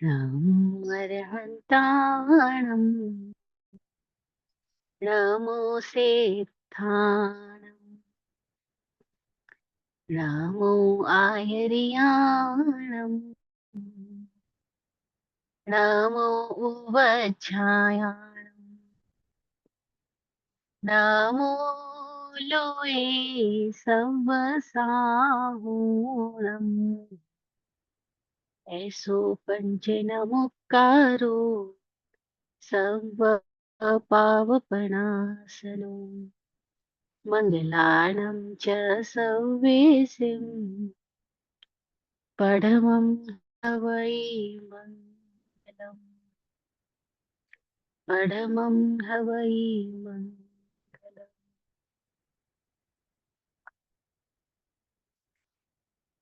नमो अर्हन्ताणम् नमो सेत्थाणम् नमो आयर्याणम् नमो उवच्छायाणम् नमो लोये सवसाहूणम् ऐसो पञ्चनमुक्कारो सर्व पावपणासनो मङ्गलानं च सव्येसिं पढमं हवै मङ्गलम् पढमं हवै मङ्गलम्।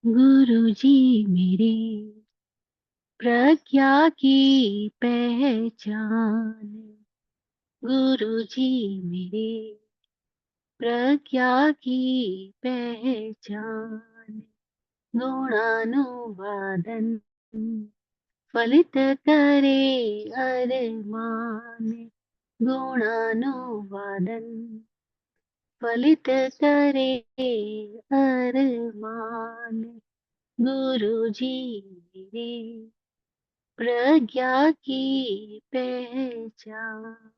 गुरुजी मेरे प्रज्ञा की पहचान, गुरुजी मेरे प्रज्ञा की पहचान, गुणानुवादन फलित करे अरमान, गुणानुवादन फलित करे अरमान। गुरुजी मेरे प्रज्ञा की पहचान,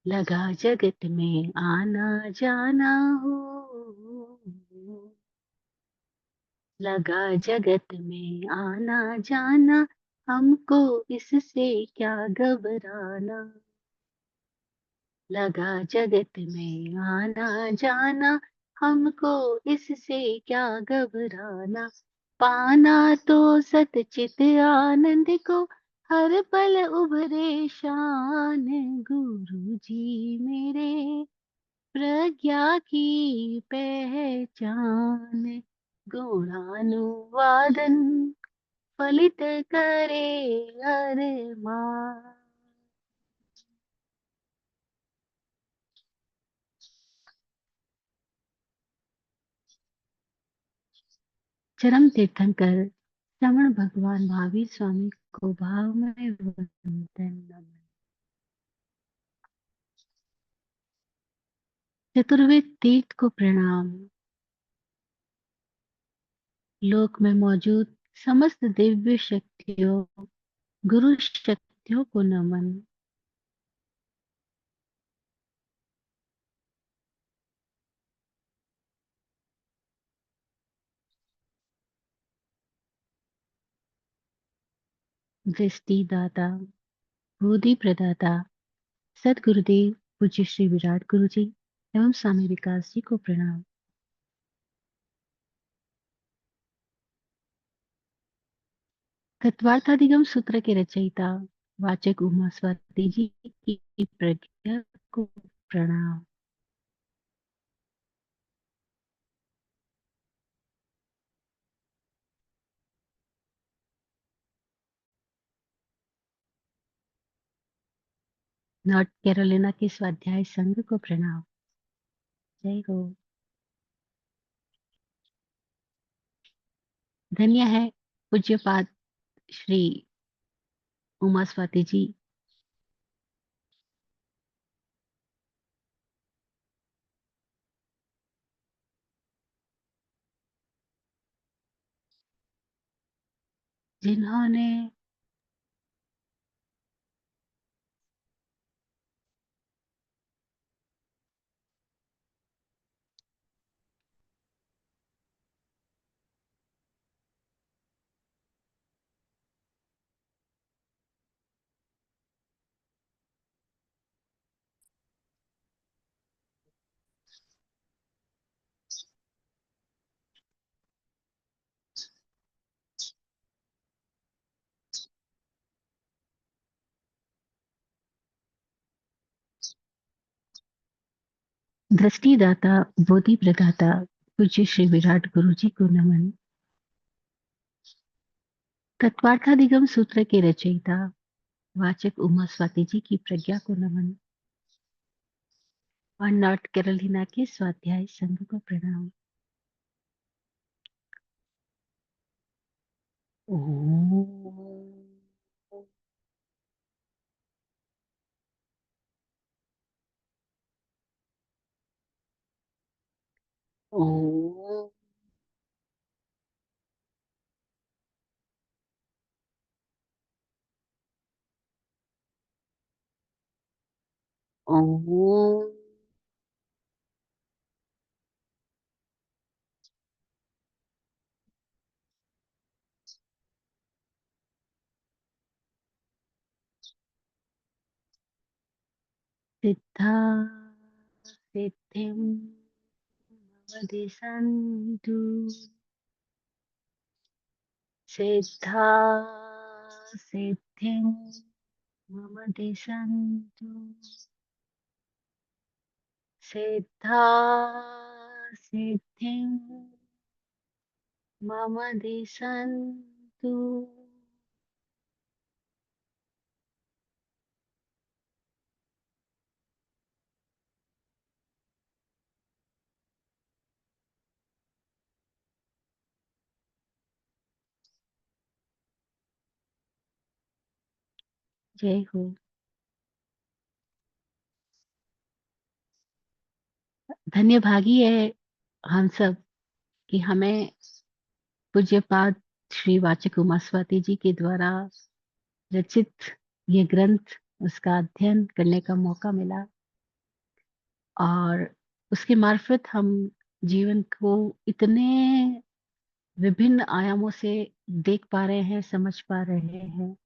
लगा जगत में आना जाना हो, लगा जगत में आना जाना, हमको इससे क्या घबराना। लगा जगत में आना जाना, हमको इससे क्या घबराना। पाना तो सतचित आनंद को, हर पल उभरे शान। गुरु जी मेरे प्रज्ञा की पहचान, गुणानुवादन फलित करे अरमान। चरम तीर्थंकर श्रवण भगवान महावीर स्वामी को भाव में वंदन नमन। चतुर्वेद तीर्थ को प्रणाम। लोक में मौजूद समस्त दिव्य शक्तियों, गुरु शक्तियों को नमन। दृष्टि दाता, बुद्धि प्रदाता सदगुरुदेव पूज्य श्री विराट गुरु जी एवं स्वामी विकास जी को प्रणाम। तत्वार्थाधिगम सूत्र के रचयिता वाचक उमा स्वाति जी की प्रज्ञा को प्रणाम। नॉर्थ कैरोलिना के स्वाध्याय संघ को प्रणाम। जय हो। धन्य है पूज्यपाद श्री उमा स्वाति जी, जिन्होंने दृष्टिदाता, बोधि प्रदाता पूज्य श्री विराट गुरु जी को नमन। तत्वार्थाधिगम सूत्र के रचयिता वाचक उमा स्वाति जी की प्रज्ञा को नमन। और नॉर्थ कैरोलिना के स्वाध्याय संघ को प्रणाम। ओम। ओम। ओम। सिद्धा सिद्धिं वदिशन्तु। सिद्धा सिद्धिं मम दिशन्तु। सिद्धा सिद्धिं मम दिशन्तु। जय हो। धन्य भागी है हम सब कि हमें पूज्यपाद श्री वाचक उमास्वाति जी के द्वारा रचित ये ग्रंथ, उसका अध्ययन करने का मौका मिला। और उसके मार्फत हम जीवन को इतने विभिन्न आयामों से देख पा रहे हैं, समझ पा रहे हैं।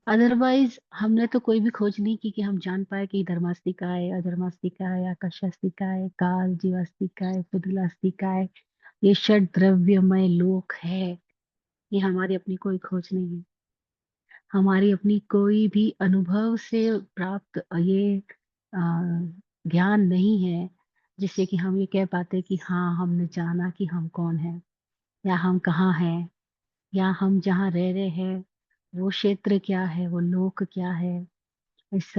अदरवाइज हमने तो कोई भी खोज नहीं की कि हम जान पाए कि धर्मास्तिका है, अधर्मास्तिका है, आकाशास्तिका है, काल जीवास्तिका है, पुदिलास्तिका है, ये षड द्रव्यमय लोक है। ये हमारी अपनी कोई खोज नहीं है, हमारी अपनी कोई भी अनुभव से प्राप्त ये अ, ज्ञान नहीं है जिससे कि हम ये कह पाते कि हाँ, हमने जाना कि हम कौन हैं, या हम कहाँ हैं, या हम जहाँ रह रहे हैं वो क्षेत्र क्या है, वो लोक क्या है, इस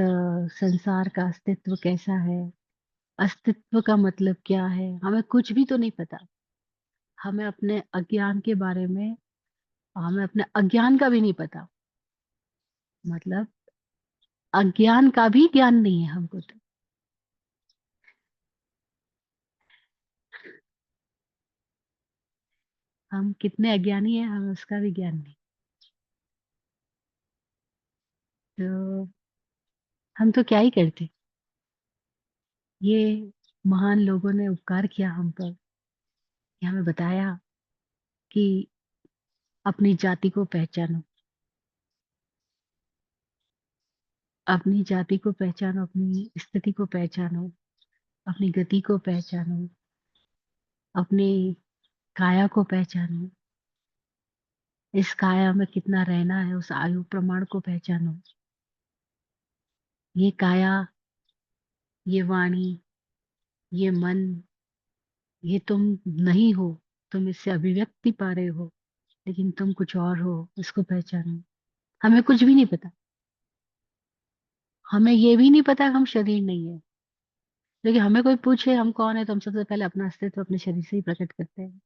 संसार का अस्तित्व कैसा है, अस्तित्व का मतलब क्या है। हमें कुछ भी तो नहीं पता। हमें अपने अज्ञान के बारे में, हमें अपने अज्ञान का भी नहीं पता। मतलब अज्ञान का भी ज्ञान नहीं है हमको तो। हम कितने अज्ञानी हैं, हमें उसका भी ज्ञान नहीं। तो हम तो क्या ही करते। ये महान लोगों ने उपकार किया हम पर, कि हमें बताया कि अपनी जाति को पहचानो, अपनी जाति को पहचानो, अपनी स्थिति को पहचानो, अपनी गति को पहचानो, अपनी काया को पहचानो, इस काया में कितना रहना है उस आयु प्रमाण को पहचानो। ये काया, ये वाणी, ये मन, ये तुम नहीं हो। तुम इससे अभिव्यक्ति पा रहे हो, लेकिन तुम कुछ और हो, इसको पहचानो। हमें कुछ भी नहीं पता। हमें ये भी नहीं पता कि हम शरीर नहीं है। लेकिन हमें कोई पूछे हम कौन है, तो हम सबसे पहले अपना अस्तित्व अपने शरीर से ही प्रकट करते हैं।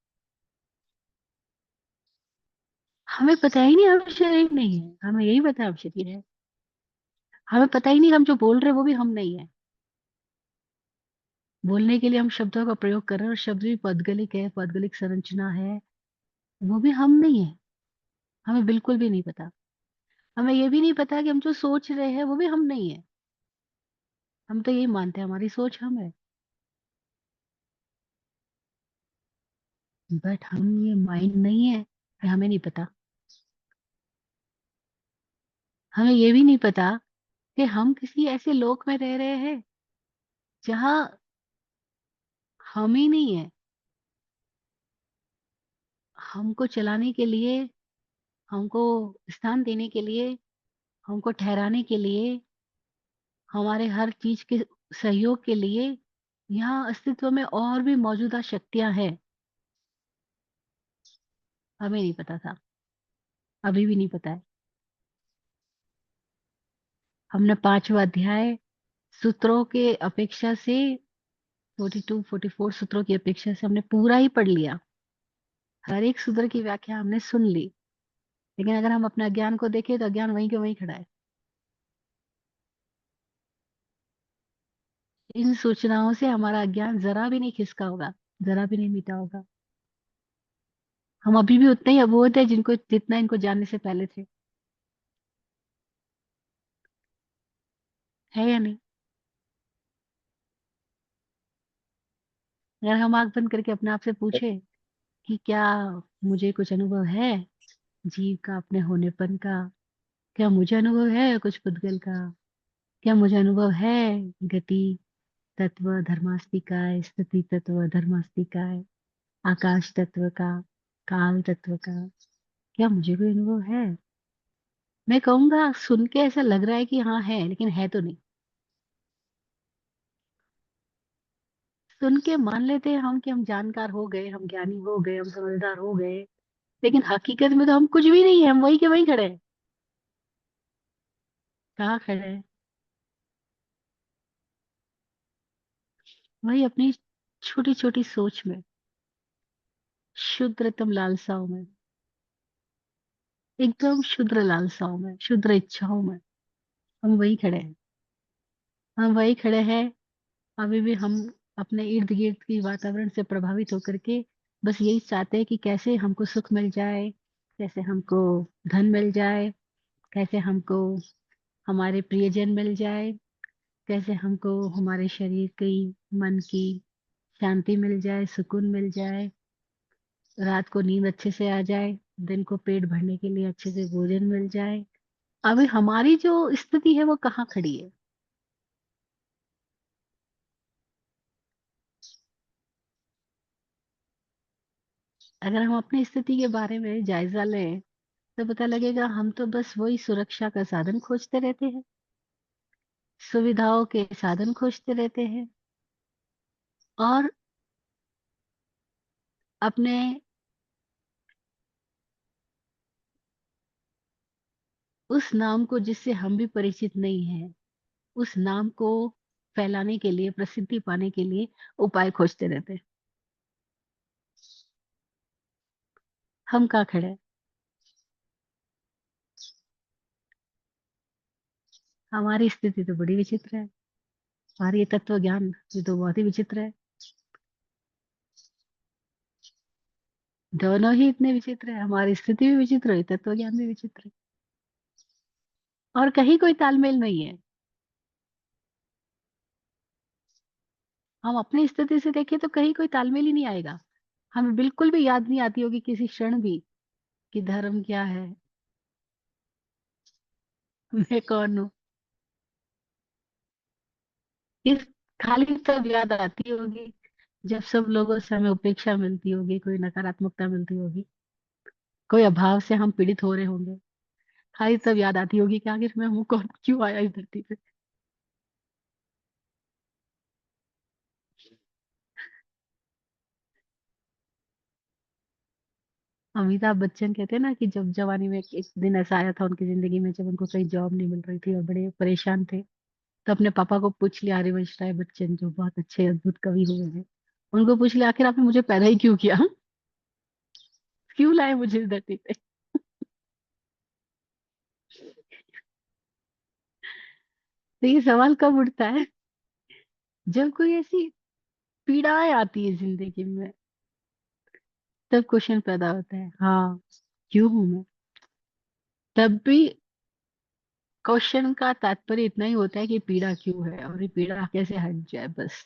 हमें पता ही नहीं हम शरीर नहीं है, हमें यही पता है हम शरीर है। हमें पता ही नहीं हम जो बोल रहे हैं वो भी हम नहीं है। बोलने के लिए हम शब्दों का प्रयोग कर रहे हैं, और शब्द भी पौद्गलिक है, पौद्गलिक संरचना है, वो भी हम नहीं है। हमें बिल्कुल भी नहीं पता। हमें ये भी नहीं पता कि हम जो सोच रहे हैं वो भी हम नहीं है। हम तो यही मानते हैं हमारी सोच हम है। बट हम ये माइंड नहीं है, ये हमें नहीं पता। हमें ये भी नहीं पता कि हम किसी ऐसे लोक में रह रहे हैं जहाँ हम ही नहीं है। हमको चलाने के लिए, हमको स्थान देने के लिए, हमको ठहराने के लिए, हमारे हर चीज के सहयोग के लिए यहाँ अस्तित्व में और भी मौजूदा शक्तियां हैं। हमें नहीं पता था, अभी भी नहीं पता है। हमने पांचवा अध्याय सूत्रों के अपेक्षा से 42 44 सूत्रों की अपेक्षा से हमने पूरा ही पढ़ लिया। हर एक सूत्र की व्याख्या हमने सुन ली। लेकिन अगर हम अपने अज्ञान को देखें तो अज्ञान वहीं के वहीं खड़ा है। इन सूचनाओं से हमारा अज्ञान जरा भी नहीं खिसका होगा, जरा भी नहीं मिटा होगा। हम अभी भी उतने ही अबोध है जिनको जितना इनको जानने से पहले थे। है या नहीं? अगर हम आंख बंद करके अपने आप से पूछे कि क्या मुझे कुछ अनुभव है जीव का, अपने होनेपन का, क्या मुझे अनुभव है कुछ पुद्गल का, क्या मुझे अनुभव है गति तत्व धर्मास्तिकाय, स्थिति तत्व धर्मास्तिकाय, आकाश तत्व का, काल तत्व का, क्या मुझे कोई अनुभव है? मैं कहूंगा सुन के ऐसा लग रहा है कि हाँ है, लेकिन है तो नहीं। सुन के मान लेते हैं हम कि हम जानकार हो गए, हम ज्ञानी हो गए, हम समझदार हो गए। लेकिन हकीकत में तो हम कुछ भी नहीं है, हम वही के वही खड़े हैं। कहाँ खड़े हैं? वही अपनी छोटी छोटी सोच में, शुद्रतम लालसाओं में, एकदम शुद्र लालसाओं में, शुद्र इच्छाओं में हम वही खड़े हैं। हम वही खड़े हैं। अभी भी हम अपने इर्द गिर्द की वातावरण से प्रभावित होकर के बस यही चाहते हैं कि कैसे हमको सुख मिल जाए, कैसे हमको धन मिल जाए, कैसे हमको हमारे प्रियजन मिल जाए, कैसे हमको हमारे शरीर की, मन की शांति मिल जाए, सुकून मिल जाए, रात को नींद अच्छे से आ जाए, दिन को पेट भरने के लिए अच्छे से भोजन मिल जाए। अभी हमारी जो स्थिति है वो कहाँ खड़ी है? अगर हम अपनी स्थिति के बारे में जायजा लें तो पता लगेगा हम तो बस वही सुरक्षा का साधन खोजते रहते हैं, सुविधाओं के साधन खोजते रहते हैं, और अपने उस नाम को जिससे हम भी परिचित नहीं है, उस नाम को फैलाने के लिए, प्रसिद्धि पाने के लिए उपाय खोजते रहते हैं। हम कहाँ खड़े हैं? हमारी स्थिति तो बड़ी विचित्र है। हमारी ये तत्व ज्ञान ये तो बहुत ही विचित्र है। दोनों ही इतने विचित्र है, हमारी स्थिति भी विचित्र है, तत्व ज्ञान भी विचित्र है। और कहीं कोई तालमेल नहीं है। हम अपनी स्थिति से देखें तो कहीं कोई तालमेल ही नहीं आएगा। हमें बिल्कुल भी याद नहीं आती होगी किसी क्षण भी कि धर्म क्या है, मैं कौन हूँ। इस खाली तब याद आती होगी जब सब लोगों से हमें उपेक्षा मिलती होगी, कोई नकारात्मकता मिलती होगी, कोई अभाव से हम पीड़ित हो रहे होंगे। खाली तब याद आती होगी कि आखिर मैं हूँ कौन, क्यों आया इस धरती पे। अमिताभ बच्चन कहते हैं ना कि जब जवानी में एक दिन ऐसा आया था उनकी जिंदगी में जब उनको कहीं जॉब नहीं मिल रही थी और बड़े परेशान थे, तो अपने पापा को पूछ लिया, हरिवंश राय बच्चन जो बहुत अच्छे अद्भुत कवि हुए हैं, उनको पूछ लिया आखिर आपने मुझे पैदा ही क्यों किया, क्यों लाए मुझे इस धरती पे। तो ये सवाल कब उठता है? जब कोई ऐसी पीड़ाएं आती है जिंदगी में, तब क्वेश्चन पैदा होता है, हाँ क्यों हूं मैं। तब भी क्वेश्चन का तात्पर्य इतना ही होता है कि पीड़ा क्यों है और ये पीड़ा कैसे हट जाए बस।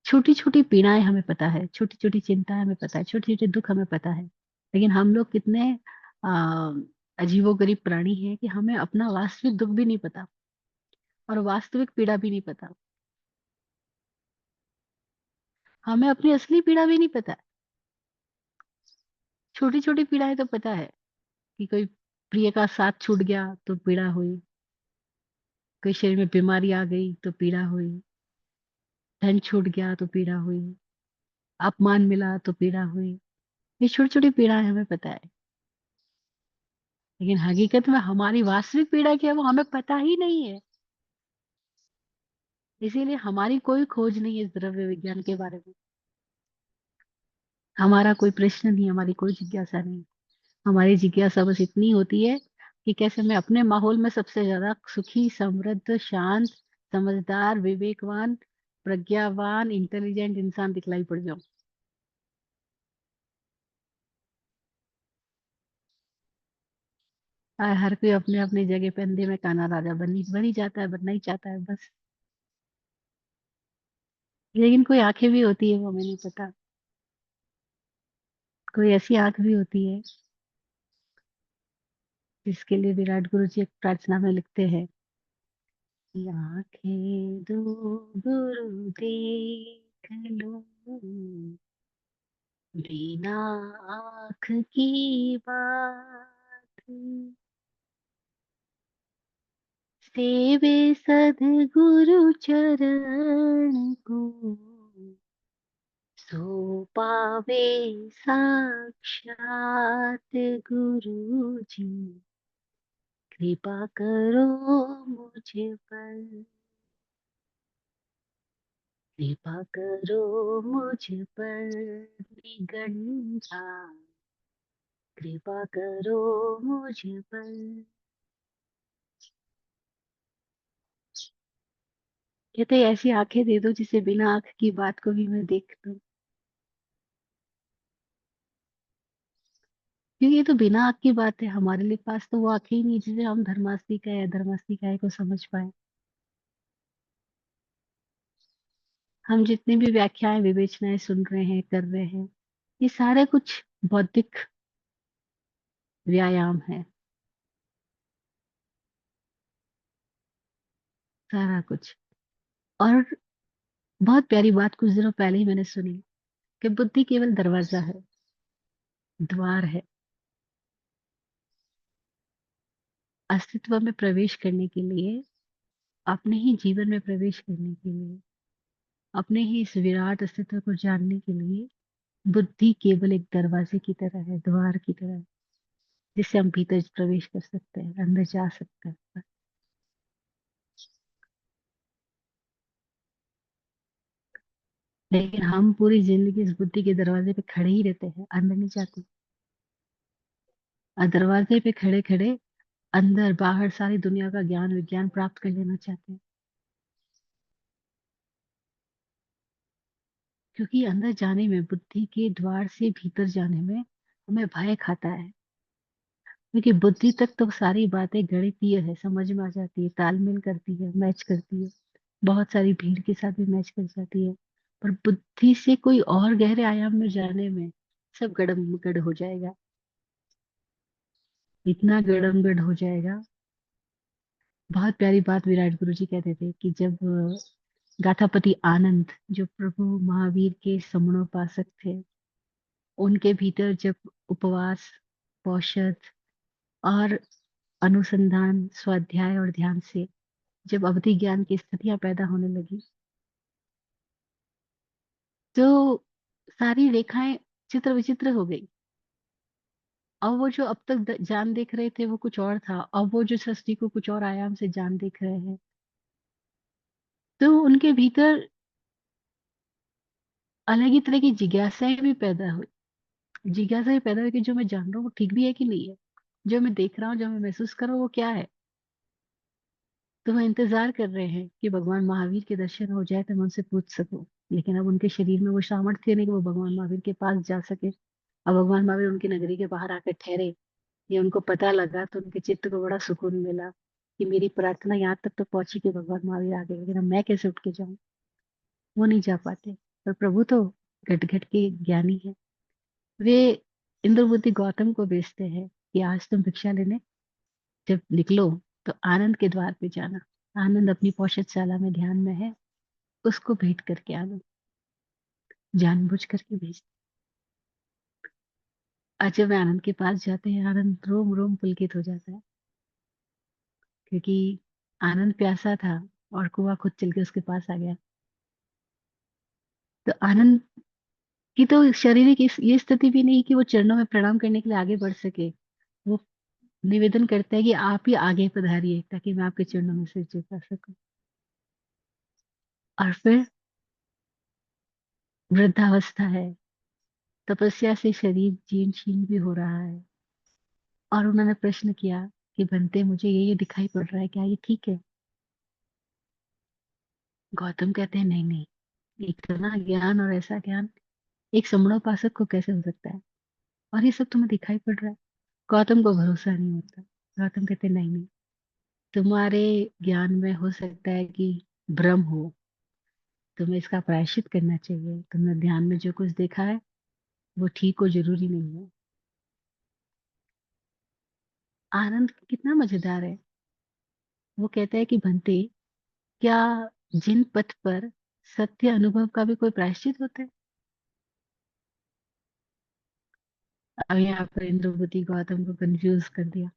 छोटी छोटी पीड़ाएं हमें पता है, छोटी छोटी चिंताएं हमें पता है, छोटे छोटे दुख हमें पता है। लेकिन हम लोग कितने आ, अजीबोगरीब प्राणी हैं कि हमें अपना वास्तविक दुख भी नहीं पता और वास्तविक पीड़ा भी नहीं पता। हमें अपनी असली पीड़ा भी नहीं पता। छोटी छोटी पीड़ाएं तो पता है कि कोई प्रिय का साथ छूट गया तो पीड़ा हुई, कोई शरीर में बीमारी आ गई तो पीड़ा हुई, धन छूट गया तो पीड़ा हुई, अपमान मिला तो पीड़ा हुई। ये छोटी छोटी पीड़ाएं हमें पता है। लेकिन हकीकत में हमारी वास्तविक पीड़ा क्या है वो हमें पता ही नहीं है। इसीलिए हमारी कोई खोज नहीं है इस द्रव्य विज्ञान के बारे में। हमारा कोई प्रश्न नहीं, हमारी कोई जिज्ञासा नहीं। हमारी जिज्ञासा बस इतनी होती है कि कैसे मैं अपने माहौल में सबसे ज्यादा सुखी, समृद्ध, शांत, समझदार, विवेकवान, प्रज्ञावान, इंटेलिजेंट इंसान दिखलाई पड़ जाऊं। और हर कोई अपने अपनी जगह पे अंधे में काना राजा बन ही जाता है, बनना ही चाहता है बस। लेकिन कोई आंखें भी होती है, वो हमें नहीं पता। कोई ऐसी आंख भी होती है जिसके लिए विराट गुरु जी एक प्रार्थना में लिखते हैं कि आंखें दो गुरु देख लो, बिना आँख की बात सेवे सदगुरु चरण को, सो पावे साक्षात गुरु जी, कृपा करो मुझ पर, कृपा करो मुझ पर निगंजा, कृपा करो मुझ पर। कहते ऐसी आंखें दे दो जिसे बिना आंख की बात को भी मैं देख लूं। क्योंकि ये तो बिना आंख की बात है, हमारे लिए पास तो वो आंखें ही नहीं जिसे हम धर्मास्ती का या धर्मास्ती का है को समझ पाए। हम जितनी भी व्याख्याएं विवेचनाएं सुन रहे हैं, कर रहे हैं, ये सारे कुछ बौद्धिक व्यायाम है, सारा कुछ। और बहुत प्यारी बात कुछ दिनों पहले ही मैंने सुनी कि बुद्धि केवल दरवाजा है, द्वार है। अस्तित्व में प्रवेश करने के लिए, अपने ही जीवन में प्रवेश करने के लिए, अपने ही इस विराट अस्तित्व को जानने के लिए बुद्धि केवल एक दरवाजे की तरह है, द्वार की तरह है, जिससे हम भीतर प्रवेश कर सकते हैं, अंदर जा सकते हैं। लेकिन हम पूरी जिंदगी इस बुद्धि के दरवाजे पे खड़े ही रहते हैं, अंदर नहीं जाते। और दरवाजे पे खड़े खड़े अंदर बाहर सारी दुनिया का ज्ञान विज्ञान प्राप्त कर लेना चाहते हैं। क्योंकि अंदर जाने में, बुद्धि के द्वार से भीतर जाने में हमें भय खाता है। क्योंकि बुद्धि तक तो सारी बातें गणितीय है, समझ में आ जाती है, तालमेल करती है, मैच करती है, बहुत सारी भीड़ के साथ भी मैच कर जाती है। पर बुद्धि से कोई और गहरे आयाम में जाने में सब गड़मगड़ हो जाएगा, इतना गड़मगड़ हो जाएगा। बहुत प्यारी बात विराट गुरु जी कहते थे कि जब गाथापति आनंद, जो प्रभु महावीर के समणोपासक थे, उनके भीतर जब उपवास, औषध और अनुसंधान, स्वाध्याय और ध्यान से जब अवधि ज्ञान की स्थितियां पैदा होने लगी, तो सारी रेखाएं चित्र विचित्र हो गई। अब वो जो अब तक जान देख रहे थे वो कुछ और था, अब वो जो सृष्टि को कुछ और आयाम से जान देख रहे हैं। तो उनके भीतर अलग ही तरह की जिज्ञासाएं भी पैदा हुई। जिज्ञासा भी पैदा हुई कि जो मैं जान रहा हूँ वो ठीक भी है कि नहीं है, जो मैं देख रहा हूँ, जो मैं महसूस कर रहा हूँ वो क्या है। तो वो इंतजार कर रहे हैं कि भगवान महावीर के दर्शन हो जाए तो मैं उनसे पूछ सकूं। लेकिन अब उनके शरीर में वो सामर्थ्य नहीं कि वो भगवान महावीर के पास जा सके। अब भगवान महावीर उनकी नगरी के बाहर आकर ठहरे, ये उनको पता लगा तो उनके चित्त को बड़ा सुकून मिला कि मेरी प्रार्थना यहाँ तक तो पहुंची कि भगवान महावीर आ गए, लेकिन अब मैं कैसे उठ के जाऊं। वो नहीं जा पाते। पर प्रभु तो घट घट के ज्ञानी है। वे इंद्र बुद्धि गौतम को भेजते हैं कि आज तुम भिक्षा लेने जब निकलो तो आनंद के द्वार पे जाना। आनंद अपनी पौषधशाला में ध्यान में है, उसको भेंट करके आना, जानबूझ करके भेज। आज जब वे आनंद के पास जाते हैं, आनंद रोम रोम पुलकित हो जाता है। क्योंकि आनंद प्यासा था और कुआं खुद चल के उसके पास आ गया। तो आनंद की तो शारीरिक ये स्थिति भी नहीं कि वो चरणों में प्रणाम करने के लिए आगे बढ़ सके। वो निवेदन करता है कि आप ही आगे पधारिए ताकि मैं आपके चरणों में सिर झुका सकूं। और फिर वृद्धावस्था है, तपस्या से शरीर जीर्ण शीर्ण भी हो रहा है। और उन्होंने प्रश्न किया कि बनते, मुझे ये दिखाई पड़ रहा है, क्या ये ठीक है? गौतम कहते हैं नहीं नहीं, इतना ज्ञान और ऐसा ज्ञान एक समणोपासक को कैसे हो सकता है? और ये सब तुम्हें दिखाई पड़ रहा है। गौतम को भरोसा नहीं होता। गौतम कहते नहीं नहीं, तुम्हारे ज्ञान में हो सकता है कि भ्रम हो, तुम्हें इसका प्रायश्चित करना चाहिए। तुमने ध्यान में जो कुछ देखा है वो ठीक हो जरूरी नहीं है। आनंद कितना मजेदार है। वो कहता है कि भंते, क्या जिन पथ पर सत्य अनुभव का भी कोई प्रायश्चित होता है? अब यहाँ पर इंद्रवती गौतम को कंफ्यूज कर दिया।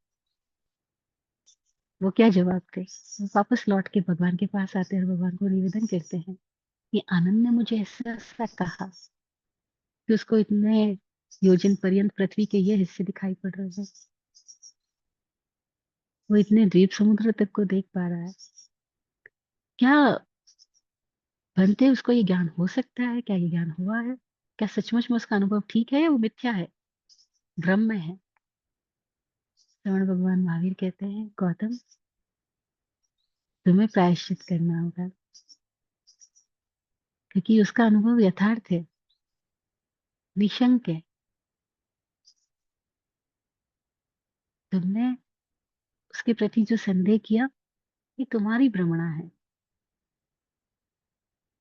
वो क्या जवाब दे? वो वापस लौट के भगवान के पास आते हैं और भगवान को निवेदन करते हैं कि आनंद ने मुझे ऐसा ऐसा कहा कि उसको इतने योजन पर्यंत पृथ्वी के ये हिस्से दिखाई पड़ रहे हैं, वो इतने द्वीप समुद्र तक को देख पा रहा है। क्या बनते उसको ये ज्ञान हो सकता है? क्या ये ज्ञान हुआ है? क्या सचमुच में उसका अनुभव ठीक है या वो मिथ्या है, भ्रम में है? श्रवण भगवान महावीर कहते हैं गौतम, तुम्हें प्रायश्चित करना होगा, क्योंकि उसका अनुभव यथार्थ है, निशंक है। तुमने उसके प्रति जो संदेह किया, ये तुम्हारी भ्रमणा है।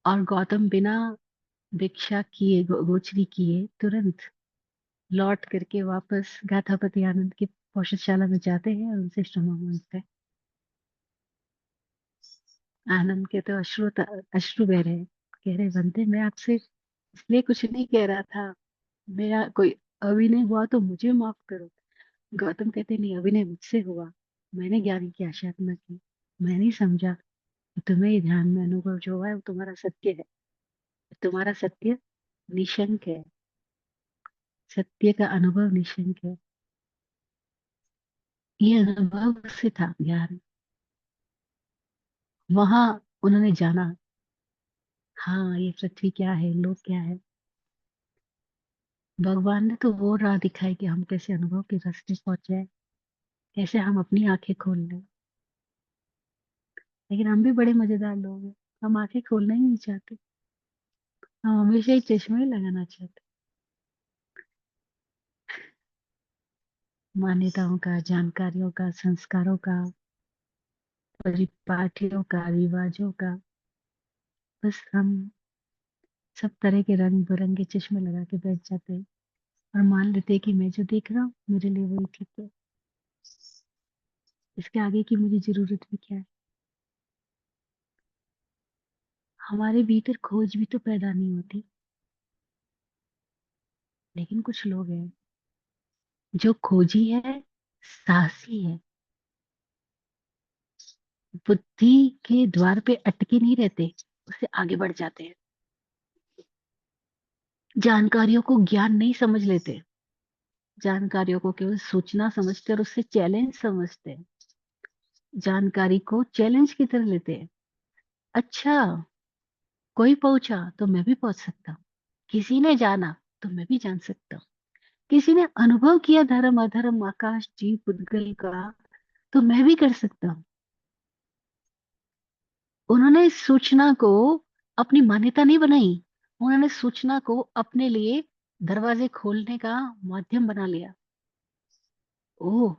और गौतम बिना भिक्षा किए, गोचरी किए, तुरंत लौट करके वापस गाथापति आनंद की पौषधशाला में जाते हैं और उनसे क्षमा मांगते हैं। आनंद के तो अश्रु बह रहे हैं। कह रहे बनते, मैं आपसे इसलिए कुछ नहीं कह रहा था, मेरा कोई अभिनय हुआ तो मुझे माफ करो। गौतम कहते नहीं, अभिनय मुझसे हुआ। मैंने ज्ञान की आशा न की, मैं नहीं समझा कि तुम्हें ये ध्यान में अनुभव जो हुआ है वो तुम्हारा सत्य है। तुम्हारा सत्य निशंक है, सत्य का अनुभव निशंक है। ये अनुभव से था ज्ञान। वहां उन्होंने जाना, हाँ ये पृथ्वी क्या है, लोक क्या है। भगवान ने तो वो राह दिखाई कि हम कैसे अनुभव के रास्ते पहुंच जाए, कैसे हम अपनी आंखें खोल लें। लेकिन हम भी बड़े मजेदार लोग हैं, हम आंखें खोलना ही नहीं चाहते। हम हमेशा ही चश्मे ही लगाना चाहते। मान्यताओं का, जानकारियों का, संस्कारों का, परिपाटियों का, रिवाजों का, बस हम सब तरह के रंग बिरंगे चश्मे लगा के बैठ जाते हैं और मान लेते हैं कि मैं जो देख रहा हूँ मेरे लिए वही ठीक है। इसके आगे की मुझे जरूरत भी क्या है? हमारे भीतर खोज भी तो पैदा नहीं होती। लेकिन कुछ लोग हैं जो खोजी है, साहसी है, बुद्धि के द्वार पे अटके नहीं रहते, उससे आगे बढ़ जाते हैं। जानकारियों को ज्ञान नहीं समझ लेते, जानकारियों को केवल सूचना समझते और उससे चैलेंज समझते हैं। जानकारी को चैलेंज की तरह लेते हैं। अच्छा, कोई पहुंचा तो मैं भी पहुंच सकता हूँ, किसी ने जाना तो मैं भी जान सकता हूँ, किसी ने अनुभव किया धर्म अधर्म आकाश जीव पुद्गल का तो मैं भी कर सकता हूँ। उन्होंने इस सूचना को अपनी मान्यता नहीं बनाई, उन्होंने सूचना को अपने लिए दरवाजे खोलने का माध्यम बना लिया। ओह,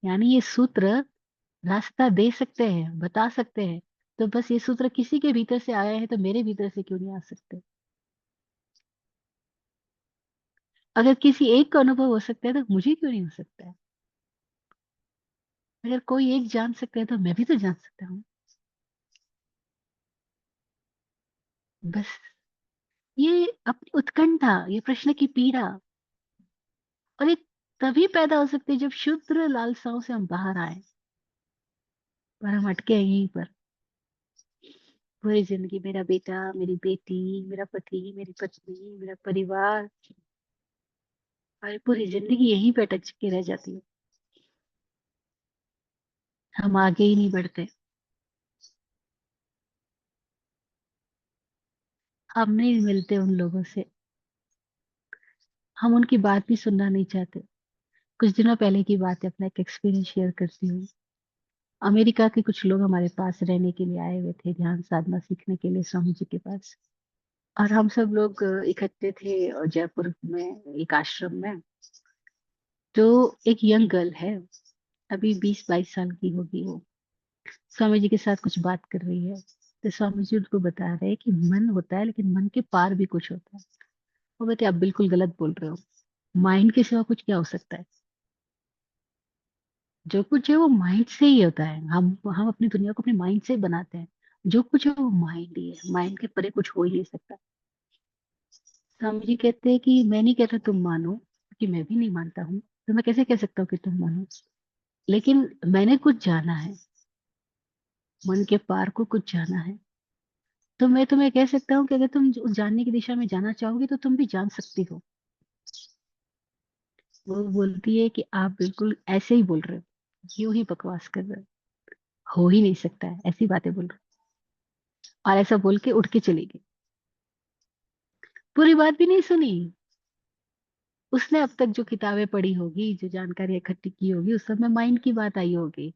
यानी ये सूत्र रास्ता दे सकते हैं, बता सकते हैं, तो बस ये सूत्र किसी के भीतर से आया है तो मेरे भीतर से क्यों नहीं आ सकते? अगर किसी एक का अनुभव हो सकता है तो मुझे क्यों नहीं हो सकता है? अगर कोई एक जान सकता है तो मैं भी तो जान सकता हूँ। बस ये अपनी उत्कंठा, ये प्रश्न की पीड़ा, और ये तभी पैदा हो सकती है जब शुद्र लालसाओं से हम बाहर आए। पर हम अटके हैं यहीं पर। पूरी जिंदगी मेरा बेटा, मेरी बेटी, मेरा पति, मेरी पत्नी, मेरा परिवार, और पूरी जिंदगी यहीं पे अटक के रह जाती है। हम आगे ही नहीं बढ़ते। हम नहीं मिलते उन लोगों से, हम उनकी बात भी सुनना नहीं चाहते। कुछ दिनों पहले की बात है, अपना एक एक्सपीरियंस शेयर करती हूँ। अमेरिका के कुछ लोग हमारे पास रहने के लिए आए हुए थे, ध्यान साधना सीखने के लिए स्वामी जी के पास। और हम सब लोग इकट्ठे थे जयपुर में एक आश्रम में। तो एक यंग गर्ल है, अभी 20-22 साल की होगी वो, स्वामी जी के साथ कुछ बात कर रही है। तो स्वामी जी उनको बता रहे हैं कि मन होता है, लेकिन मन के पार भी कुछ होता है। वो कहते आप बिल्कुल गलत बोल रहे हो, माइंड के सिवा कुछ क्या हो सकता है? जो कुछ है वो माइंड से ही होता है। हम अपनी दुनिया को अपने माइंड से ही बनाते हैं। जो कुछ है वो माइंड ही है, माइंड के परे कुछ हो ही नहीं सकता। स्वामी जी कहते हैं कि मैं नहीं कहता तुम मानो, क्योंकि मैं भी नहीं मानता हूँ, तो मैं कैसे कह सकता हूँ कि तुम मानो। लेकिन मैंने कुछ जाना है, मन के पार को कुछ जाना है। तो मैं तुम्हें कह सकता हूँ कि अगर तुम उस जानने की दिशा में जाना चाहोगी तो तुम भी जान सकती हो। वो बोलती है कि आप बिल्कुल ऐसे ही बोल रहे हो, यूं ही बकवास कर रहे हो ही नहीं सकता है, ऐसी बातें बोल रहे हो। और ऐसा बोल के उठ के चली गई। पूरी बात भी नहीं सुनी। उसने अब तक जो किताबें पढ़ी होगी, जो जानकारी इकट्ठी की होगी, उस सब में माइंड की बात आई होगी।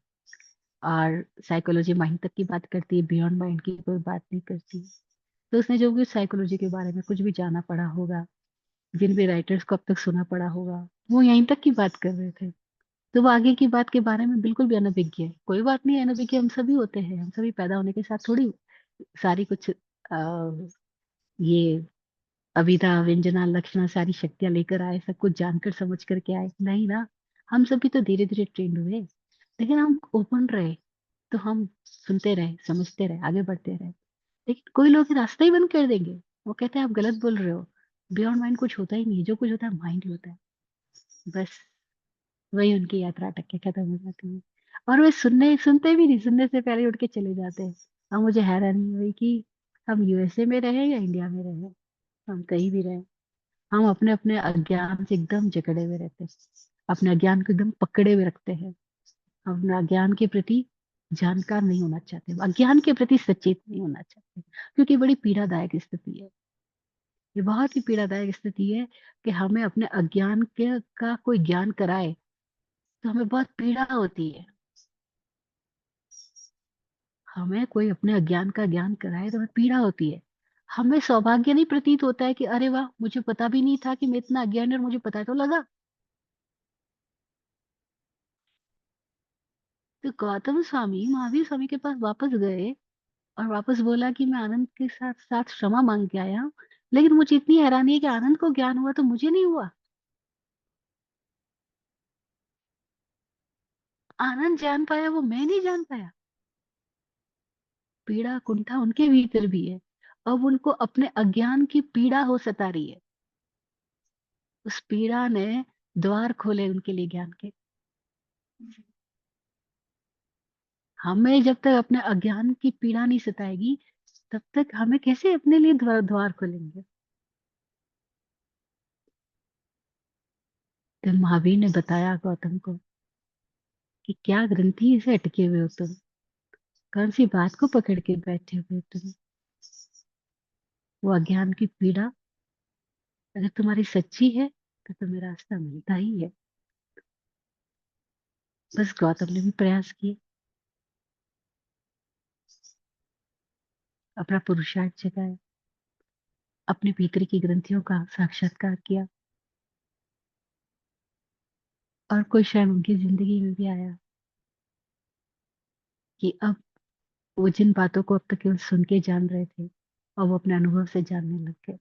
और साइकोलॉजी माइंड तक की बात करती है, बियॉन्ड माइंड की कोई बात नहीं करती। तो उसने जो भी साइकोलॉजी के बारे में कुछ भी जाना पड़ा होगा, जिन भी राइटर्स को अब तक सुना पड़ा होगा, वो यहीं तक की बात कर रहे थे। तो वो आगे की बात के बारे में बिल्कुल भी अनभिज्ञ है। कोई बात नहीं, अनभिज्ञ हम सभी होते हैं, हम सभी पैदा होने के साथ थोड़ी सारी कुछ ये अविद्या व्यंजना लक्षणा सारी शक्तियां लेकर आए, सब कुछ जानकर समझ करके आए, नहीं ना। हम सभी तो धीरे धीरे ट्रेंड हुए, लेकिन हम ओपन रहे, तो हम सुनते रहे, समझते रहे, आगे बढ़ते रहे। लेकिन कोई लोग रास्ता ही बंद कर देंगे। वो कहते हैं आप गलत बोल रहे हो, बियॉन्ड माइंड कुछ होता ही नहीं है, जो कुछ होता है माइंड ही होता है। बस वही उनकी यात्रा अटक के खत्म हो जाती है। और वे सुनने सुनते भी नहीं, सुनने से पहले उठ के चले जाते हैं। अब मुझे हैरानी हुई कि हम यूएसए में रहे या इंडिया में रहे, हम कहीं भी रहे, हम अपने अपने अज्ञान से एकदम जकड़े हुए रहते हैं, अपने अज्ञान को एकदम पकड़े हुए रखते हैं। हम अपने अज्ञान के प्रति जानकार नहीं होना चाहते, अज्ञान के प्रति सचेत नहीं होना चाहते, क्योंकि बड़ी पीड़ादायक स्थिति है। ये बहुत ही पीड़ादायक स्थिति है कि हमें अपने अज्ञान के का कोई ज्ञान कराए, तो हमें बहुत पीड़ा होती है। हमें कोई अपने अज्ञान का ज्ञान कराए तो हमें पीड़ा होती है। हमें सौभाग्य नहीं प्रतीत होता है कि अरे वाह, मुझे पता भी नहीं था कि मैं इतना अज्ञानी, और मुझे पता तो लगा। तो गौतम स्वामी महावीर स्वामी के पास वापस गए और वापस बोला कि मैं आनंद के साथ साथ क्षमा मांग के आया हूं। लेकिन मुझे इतनी हैरानी है कि आनंद को ज्ञान हुआ तो मुझे नहीं हुआ। आनंद जान पाया, वो मैं नहीं जान पाया। पीड़ा कुंठा उनके भीतर भी है। अब उनको अपने अज्ञान की पीड़ा हो सता रही है। उस पीड़ा ने द्वार खोले उनके लिए ज्ञान के। हमें जब तक अपने अज्ञान की पीड़ा नहीं सताएगी, तब तक हमें कैसे अपने लिए द्वार द्वार खोलेंगे? तो महावीर ने बताया गौतम को कि क्या ग्रंथि से अटके हुए हो तुम, कौन सी बात को पकड़ के बैठे हुए हो तुम। वो अज्ञान की पीड़ा अगर तुम्हारी सच्ची है तो तुम्हें रास्ता मिलता ही है। बस गौतम ने भी प्रयास किए, अपना पुरुषार्थ जगाया, अपने भीतर की ग्रंथियों का साक्षात्कार किया, और कोई क्षण उनकी जिंदगी में भी आया कि अब वो जिन बातों को अब तक केवल सुन के जान रहे थे, और वो अपने अनुभव से जानने लग गए।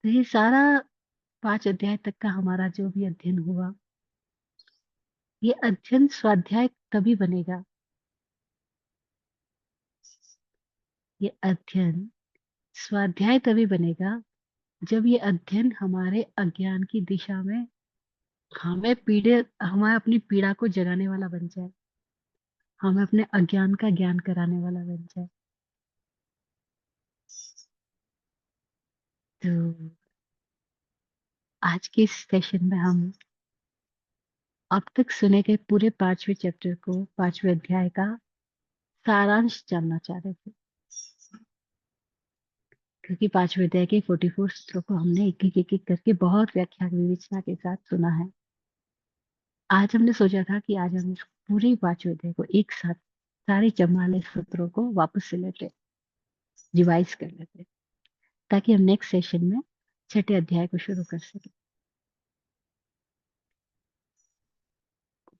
तो ये सारा 5 अध्याय तक का हमारा जो भी अध्ययन हुआ, ये अध्ययन स्वाध्याय तभी बनेगा, ये अध्ययन स्वाध्याय तभी बनेगा जब ये अध्ययन हमारे अज्ञान की दिशा में हमें अपनी पीड़ा को जगाने वाला बन जाए, हमें अपने अज्ञान का ज्ञान कराने वाला बन जाए। तो आज के इस सेशन में हम अब तक सुने गए पूरे 5वें चैप्टर को, 5वें अध्याय का सारांश जानना चाह रहे थे। क्योंकि पांचवें अध्याय के 44 सूत्रों को हमने एक एक करके बहुत व्याख्या विवेचना के साथ सुना है। आज हमने सोचा था कि आज हम इस पूरे पांचवें अध्याय को एक साथ सारे 44 सूत्रों को वापस से लेते, रिवाइज कर लेते, ताकि हम नेक्स्ट सेशन में छठे अध्याय को शुरू कर सके।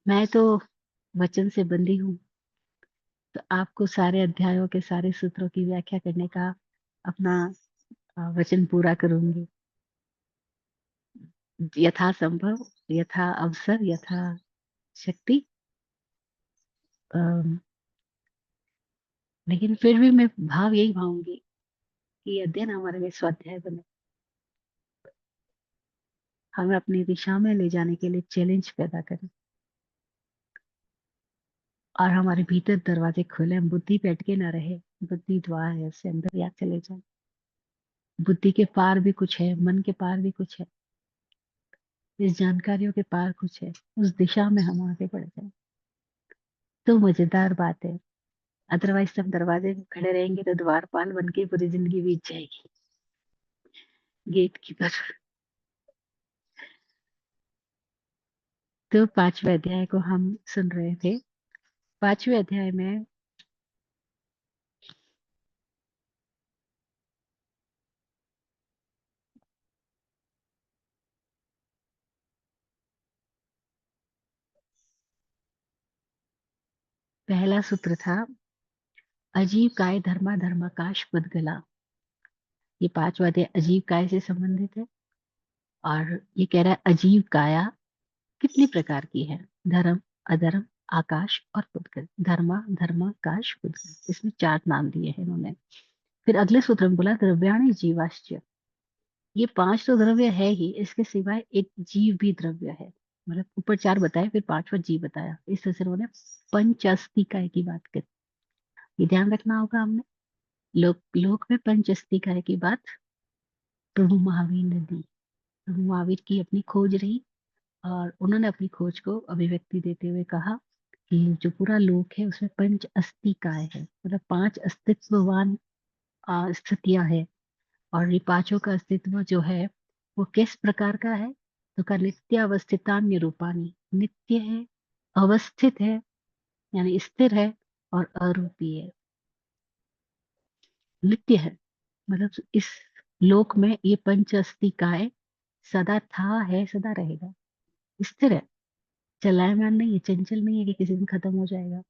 मैं तो वचन से बंधी हूँ, तो आपको सारे अध्यायों के सारे सूत्रों की व्याख्या करने का अपना वचन पूरा करूंगी, यथा संभव, यथा अवसर, यथा शक्ति। अम, लेकिन फिर भी मैं भाव यही भाऊंगी कि ये अध्ययन हमारे लिए स्वाध्याय बने, हमें अपनी दिशा में ले जाने के लिए चैलेंज पैदा करें, और हमारे भीतर दरवाजे खुले, हम बुद्धि पे अटके ना रहे। बुद्धि द्वार है, उससे अंदर या चले जाए। बुद्धि के पार भी कुछ है, मन के पार भी कुछ है, इस जानकारियों के पार कुछ है, उस दिशा में हम आगे बढ़ जाए तो मजेदार बात है। अदरवाइज हम दरवाजे में खड़े रहेंगे तो द्वारपाल बन के पूरी जिंदगी बीत जाएगी, गेट कीपर। तो पांचवें अध्याय को हम सुन रहे थे। पांचवें अध्याय में पहला सूत्र था, अजीव काय धर्मा धर्माकाश पुद्गला। ये पांचवा अध्याय अजीव काय से संबंधित है, और ये कह रहा है अजीव काया कितनी प्रकार की है, धर्म, अधर्म, आकाश और पुद्गल। धर्मा, धर्माकाश, पुद्गल, इसमें चार नाम दिए हैं इन्होंने। फिर अगले सूत्र में बोला द्रव्याणि जीवाश्च। ये पांच तो द्रव्य है ही, इसके सिवाय एक जीव भी द्रव्य है। मतलब ऊपर चार बताए, फिर पांचवा जीव बताया। इस तरह से उन्होंने पंच अस्तिकाय की बात करी। ये ध्यान रखना होगा हमने। लोक में पंच अस्तिकाय की बात प्रभु महावीर ने दी। प्रभु महावीर की अपनी खोज रही, और उन्होंने अपनी खोज को अभिव्यक्ति देते हुए कहा कि जो पूरा लोक है उसमें पंच अस्तिकाय है, मतलब पांच अस्तित्ववान स्थितियां है। और ये पांचों का अस्तित्व जो है वो किस प्रकार का है, तो का नित्य अवस्थितान्य रूपानी, नित्य है, अवस्थित है यानी स्थिर है, और अरूपी है। नित्य है मतलब इस लोक में ये पंच अस्तिकाय सदा था, है, सदा रहेगा, स्थिर है, चलायमान नहीं है, चंचल नहीं है कि किसी दिन खत्म हो जाएगा।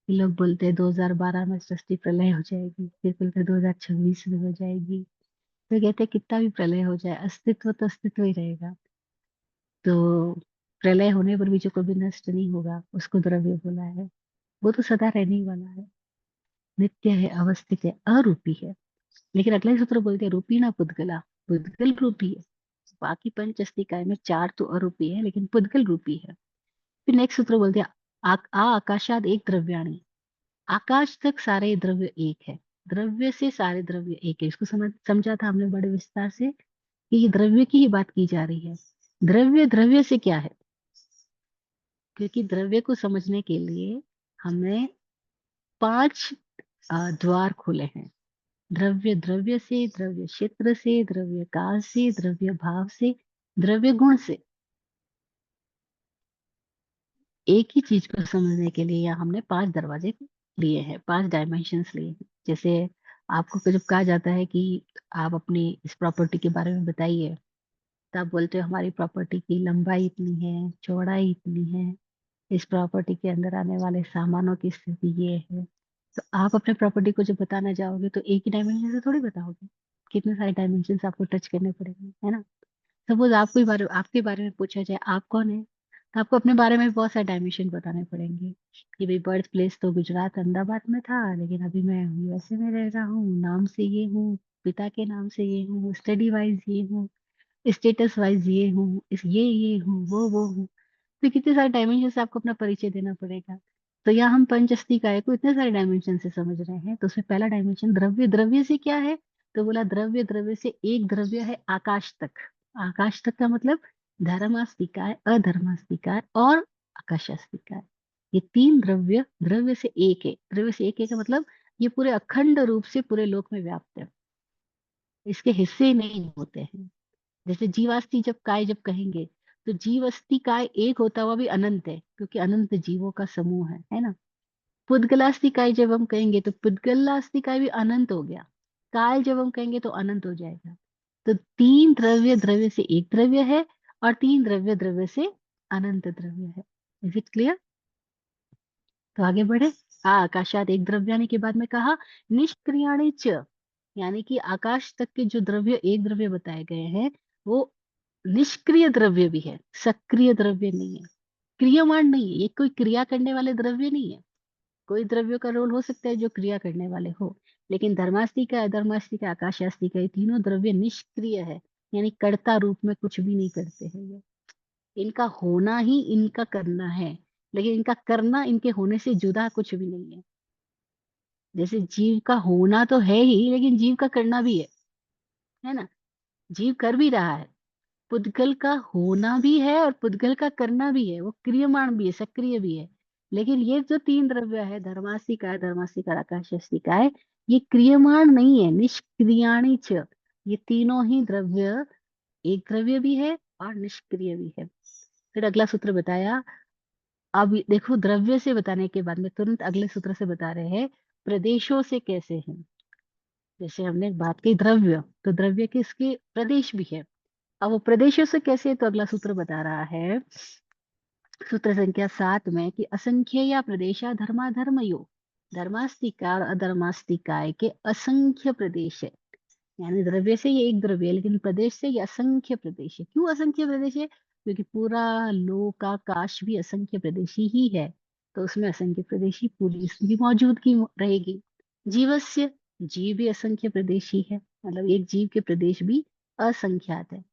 ये लोग बोलते हैं 2012 में सृष्टि प्रलय हो जाएगी, फिर बोलते हैं 2026 में हो जाएगी, फिर कहते हैं कितना भी प्रलय हो जाए अस्तित्व तो अस्तित्व ही रहेगा। तो प्रलय होने पर भी जो कभी नष्ट नहीं होगा उसको द्रव्य बोला है, वो तो सदा रहने ही वाला है, नित्य है, अवस्थित है, अरूपी है। लेकिन अगला सूत्र बोलते हैं रूपी ना पुद्गला, पुद्गल रूपी है। बाकी पंचस्तिकाय में चार तो अरूपी है, लेकिन पुद्गल रूपी है। फिर नेक्स्ट सूत्र बोलते हैं आकाशाद एक द्रव्याणी। आकाश तक सारे द्रव्य एक है, द्रव्य से सारे द्रव्य एक है। इसको समझा था हमने बड़े विस्तार से कि ये द्रव्य की ही बात की जा रही है। द्रव्य द्रव्य से क्या है, क्योंकि द्रव्य को समझने के लिए हमें पांच द्वार खोले हैं। द्रव्य द्रव्य से, द्रव्य क्षेत्र से, द्रव्य काल से, द्रव्य भाव से, द्रव्य गुण से। एक ही चीज को समझने के लिए यहाँ हमने पांच दरवाजे लिए हैं, पांच डायमेंशंस लिए हैं। जैसे आपको जब कहा जाता है कि आप अपनी इस प्रॉपर्टी के बारे में बताइए, तो आप बोलते हो हमारी प्रॉपर्टी की लंबाई इतनी है, चौड़ाई इतनी है, इस प्रॉपर्टी के अंदर आने वाले सामानों की स्थिति ये है। तो आप अपने प्रॉपर्टी को जब बताना जाओगे तो एक ही डायमेंशन से थोड़ी बताओगे, कितने सारे डायमेंशन आपको टच करने पड़ेंगे, है ना। सपोज आपके बारे में पूछा जाए आप कौन है, तो आपको अपने बारे में भी बहुत सारे डायमेंशन बताने पड़ेंगे कि भाई बर्थ प्लेस तो गुजरात अहमदाबाद में था, लेकिन अभी मैं यूएसए में रह रहा हूँ, नाम से ये हूँ, पिता के नाम से ये हूँ, स्टडी वाइज ये हूँ, स्टेटस वाइज ये हूँ, इस ये हूँ, वो हूँ। तो कितने सारे डायमेंशन से आपको अपना परिचय देना पड़ेगा। तो यहाँ हम पंचस्थी काय को इतने सारे डायमेंशन से समझ रहे हैं। तो उसमें पहला डायमेंशन द्रव्य, द्रव्य से क्या है, तो बोला द्रव्य द्रव्य से एक द्रव्य है आकाश तक। आकाश तक का मतलब धर्मास्तिकाय, अधर्मास्तिकाय और आकाशास्तिकाय। ये तीन द्रव्य द्रव्य से एक है, द्रव्य से एक है का मतलब ये पूरे अखंड रूप से पूरे लोक में व्याप्त है। इसके हिस्से नहीं होते हैं। जैसे जीवास्ति जब काय जब कहेंगे, तो जीवास्ति काय एक होता हुआ भी अनंत है, क्योंकि अनंत जीवों का समूह है ना। पुद्गलास्ति काय जब हम कहेंगे तो पुद्गलास्ति काय भी अनंत हो गया, काल जब हम कहेंगे तो अनंत हो जाएगा। तो तीन द्रव्य द्रव्य से एक द्रव्य है, और तीन द्रव्य द्रव्य से अनंत द्रव्य है। Is it clear? तो आगे बढ़े। आकाशात एक द्रव्यानि के बाद में कहा निष्क्रियाणि च, यानी कि आकाश तक के जो द्रव्य एक द्रव्य बताए गए हैं, वो निष्क्रिय द्रव्य भी है, सक्रिय द्रव्य नहीं है, क्रियमाण नहीं है। ये कोई क्रिया करने वाले द्रव्य नहीं है। कोई द्रव्यों का रोल हो सकता है जो क्रिया करने वाले हो, लेकिन धर्मास्तिका अधर्मास्तिका आकाशास्तिका ये तीनों द्रव्य निष्क्रिय है, यानी कर्ता रूप में कुछ भी नहीं करते हैं ये। इनका होना ही इनका करना है, लेकिन इनका करना इनके होने से जुदा कुछ भी नहीं है। जैसे जीव का होना तो है ही, लेकिन जीव का करना भी है ना। जीव कर भी रहा है, पुद्गल का होना भी है और पुद्गल का करना भी है, वो क्रियमाण भी है, सक्रिय भी है। लेकिन ये जो तीन द्रव्य है, धर्मास्तिका धर्मास्तिका आकाशास्तिका है, ये क्रियमाण नहीं है, निष्क्रियाणि च। ये तीनों ही द्रव्य एक द्रव्य भी है और निष्क्रिय भी है। फिर अगला सूत्र बताया। अब देखो, द्रव्य से बताने के बाद में तुरंत अगले सूत्र से बता रहे हैं प्रदेशों से कैसे हैं। जैसे हमने बात की द्रव्य, तो द्रव्य के इसके प्रदेश भी है। अब वो प्रदेशों से कैसे है, तो अगला सूत्र बता रहा है, सूत्र संख्या 7 में, कि असंख्य या प्रदेशा धर्माधर्मयो, धर्मास्तिका और अधर्मास्तिकाय के असंख्य प्रदेश है। यानी द्रव्य से ये एक द्रव्य है, लेकिन प्रदेश से ये असंख्य प्रदेश है। क्यों असंख्य प्रदेश है? क्योंकि पूरा लोकाकाश भी असंख्य प्रदेशी ही है, तो उसमें असंख्य प्रदेशी पूरी इसकी मौजूदगी रहेगी। जीवस्य, जीव भी असंख्य प्रदेशी है, मतलब एक जीव के प्रदेश भी असंख्यात है।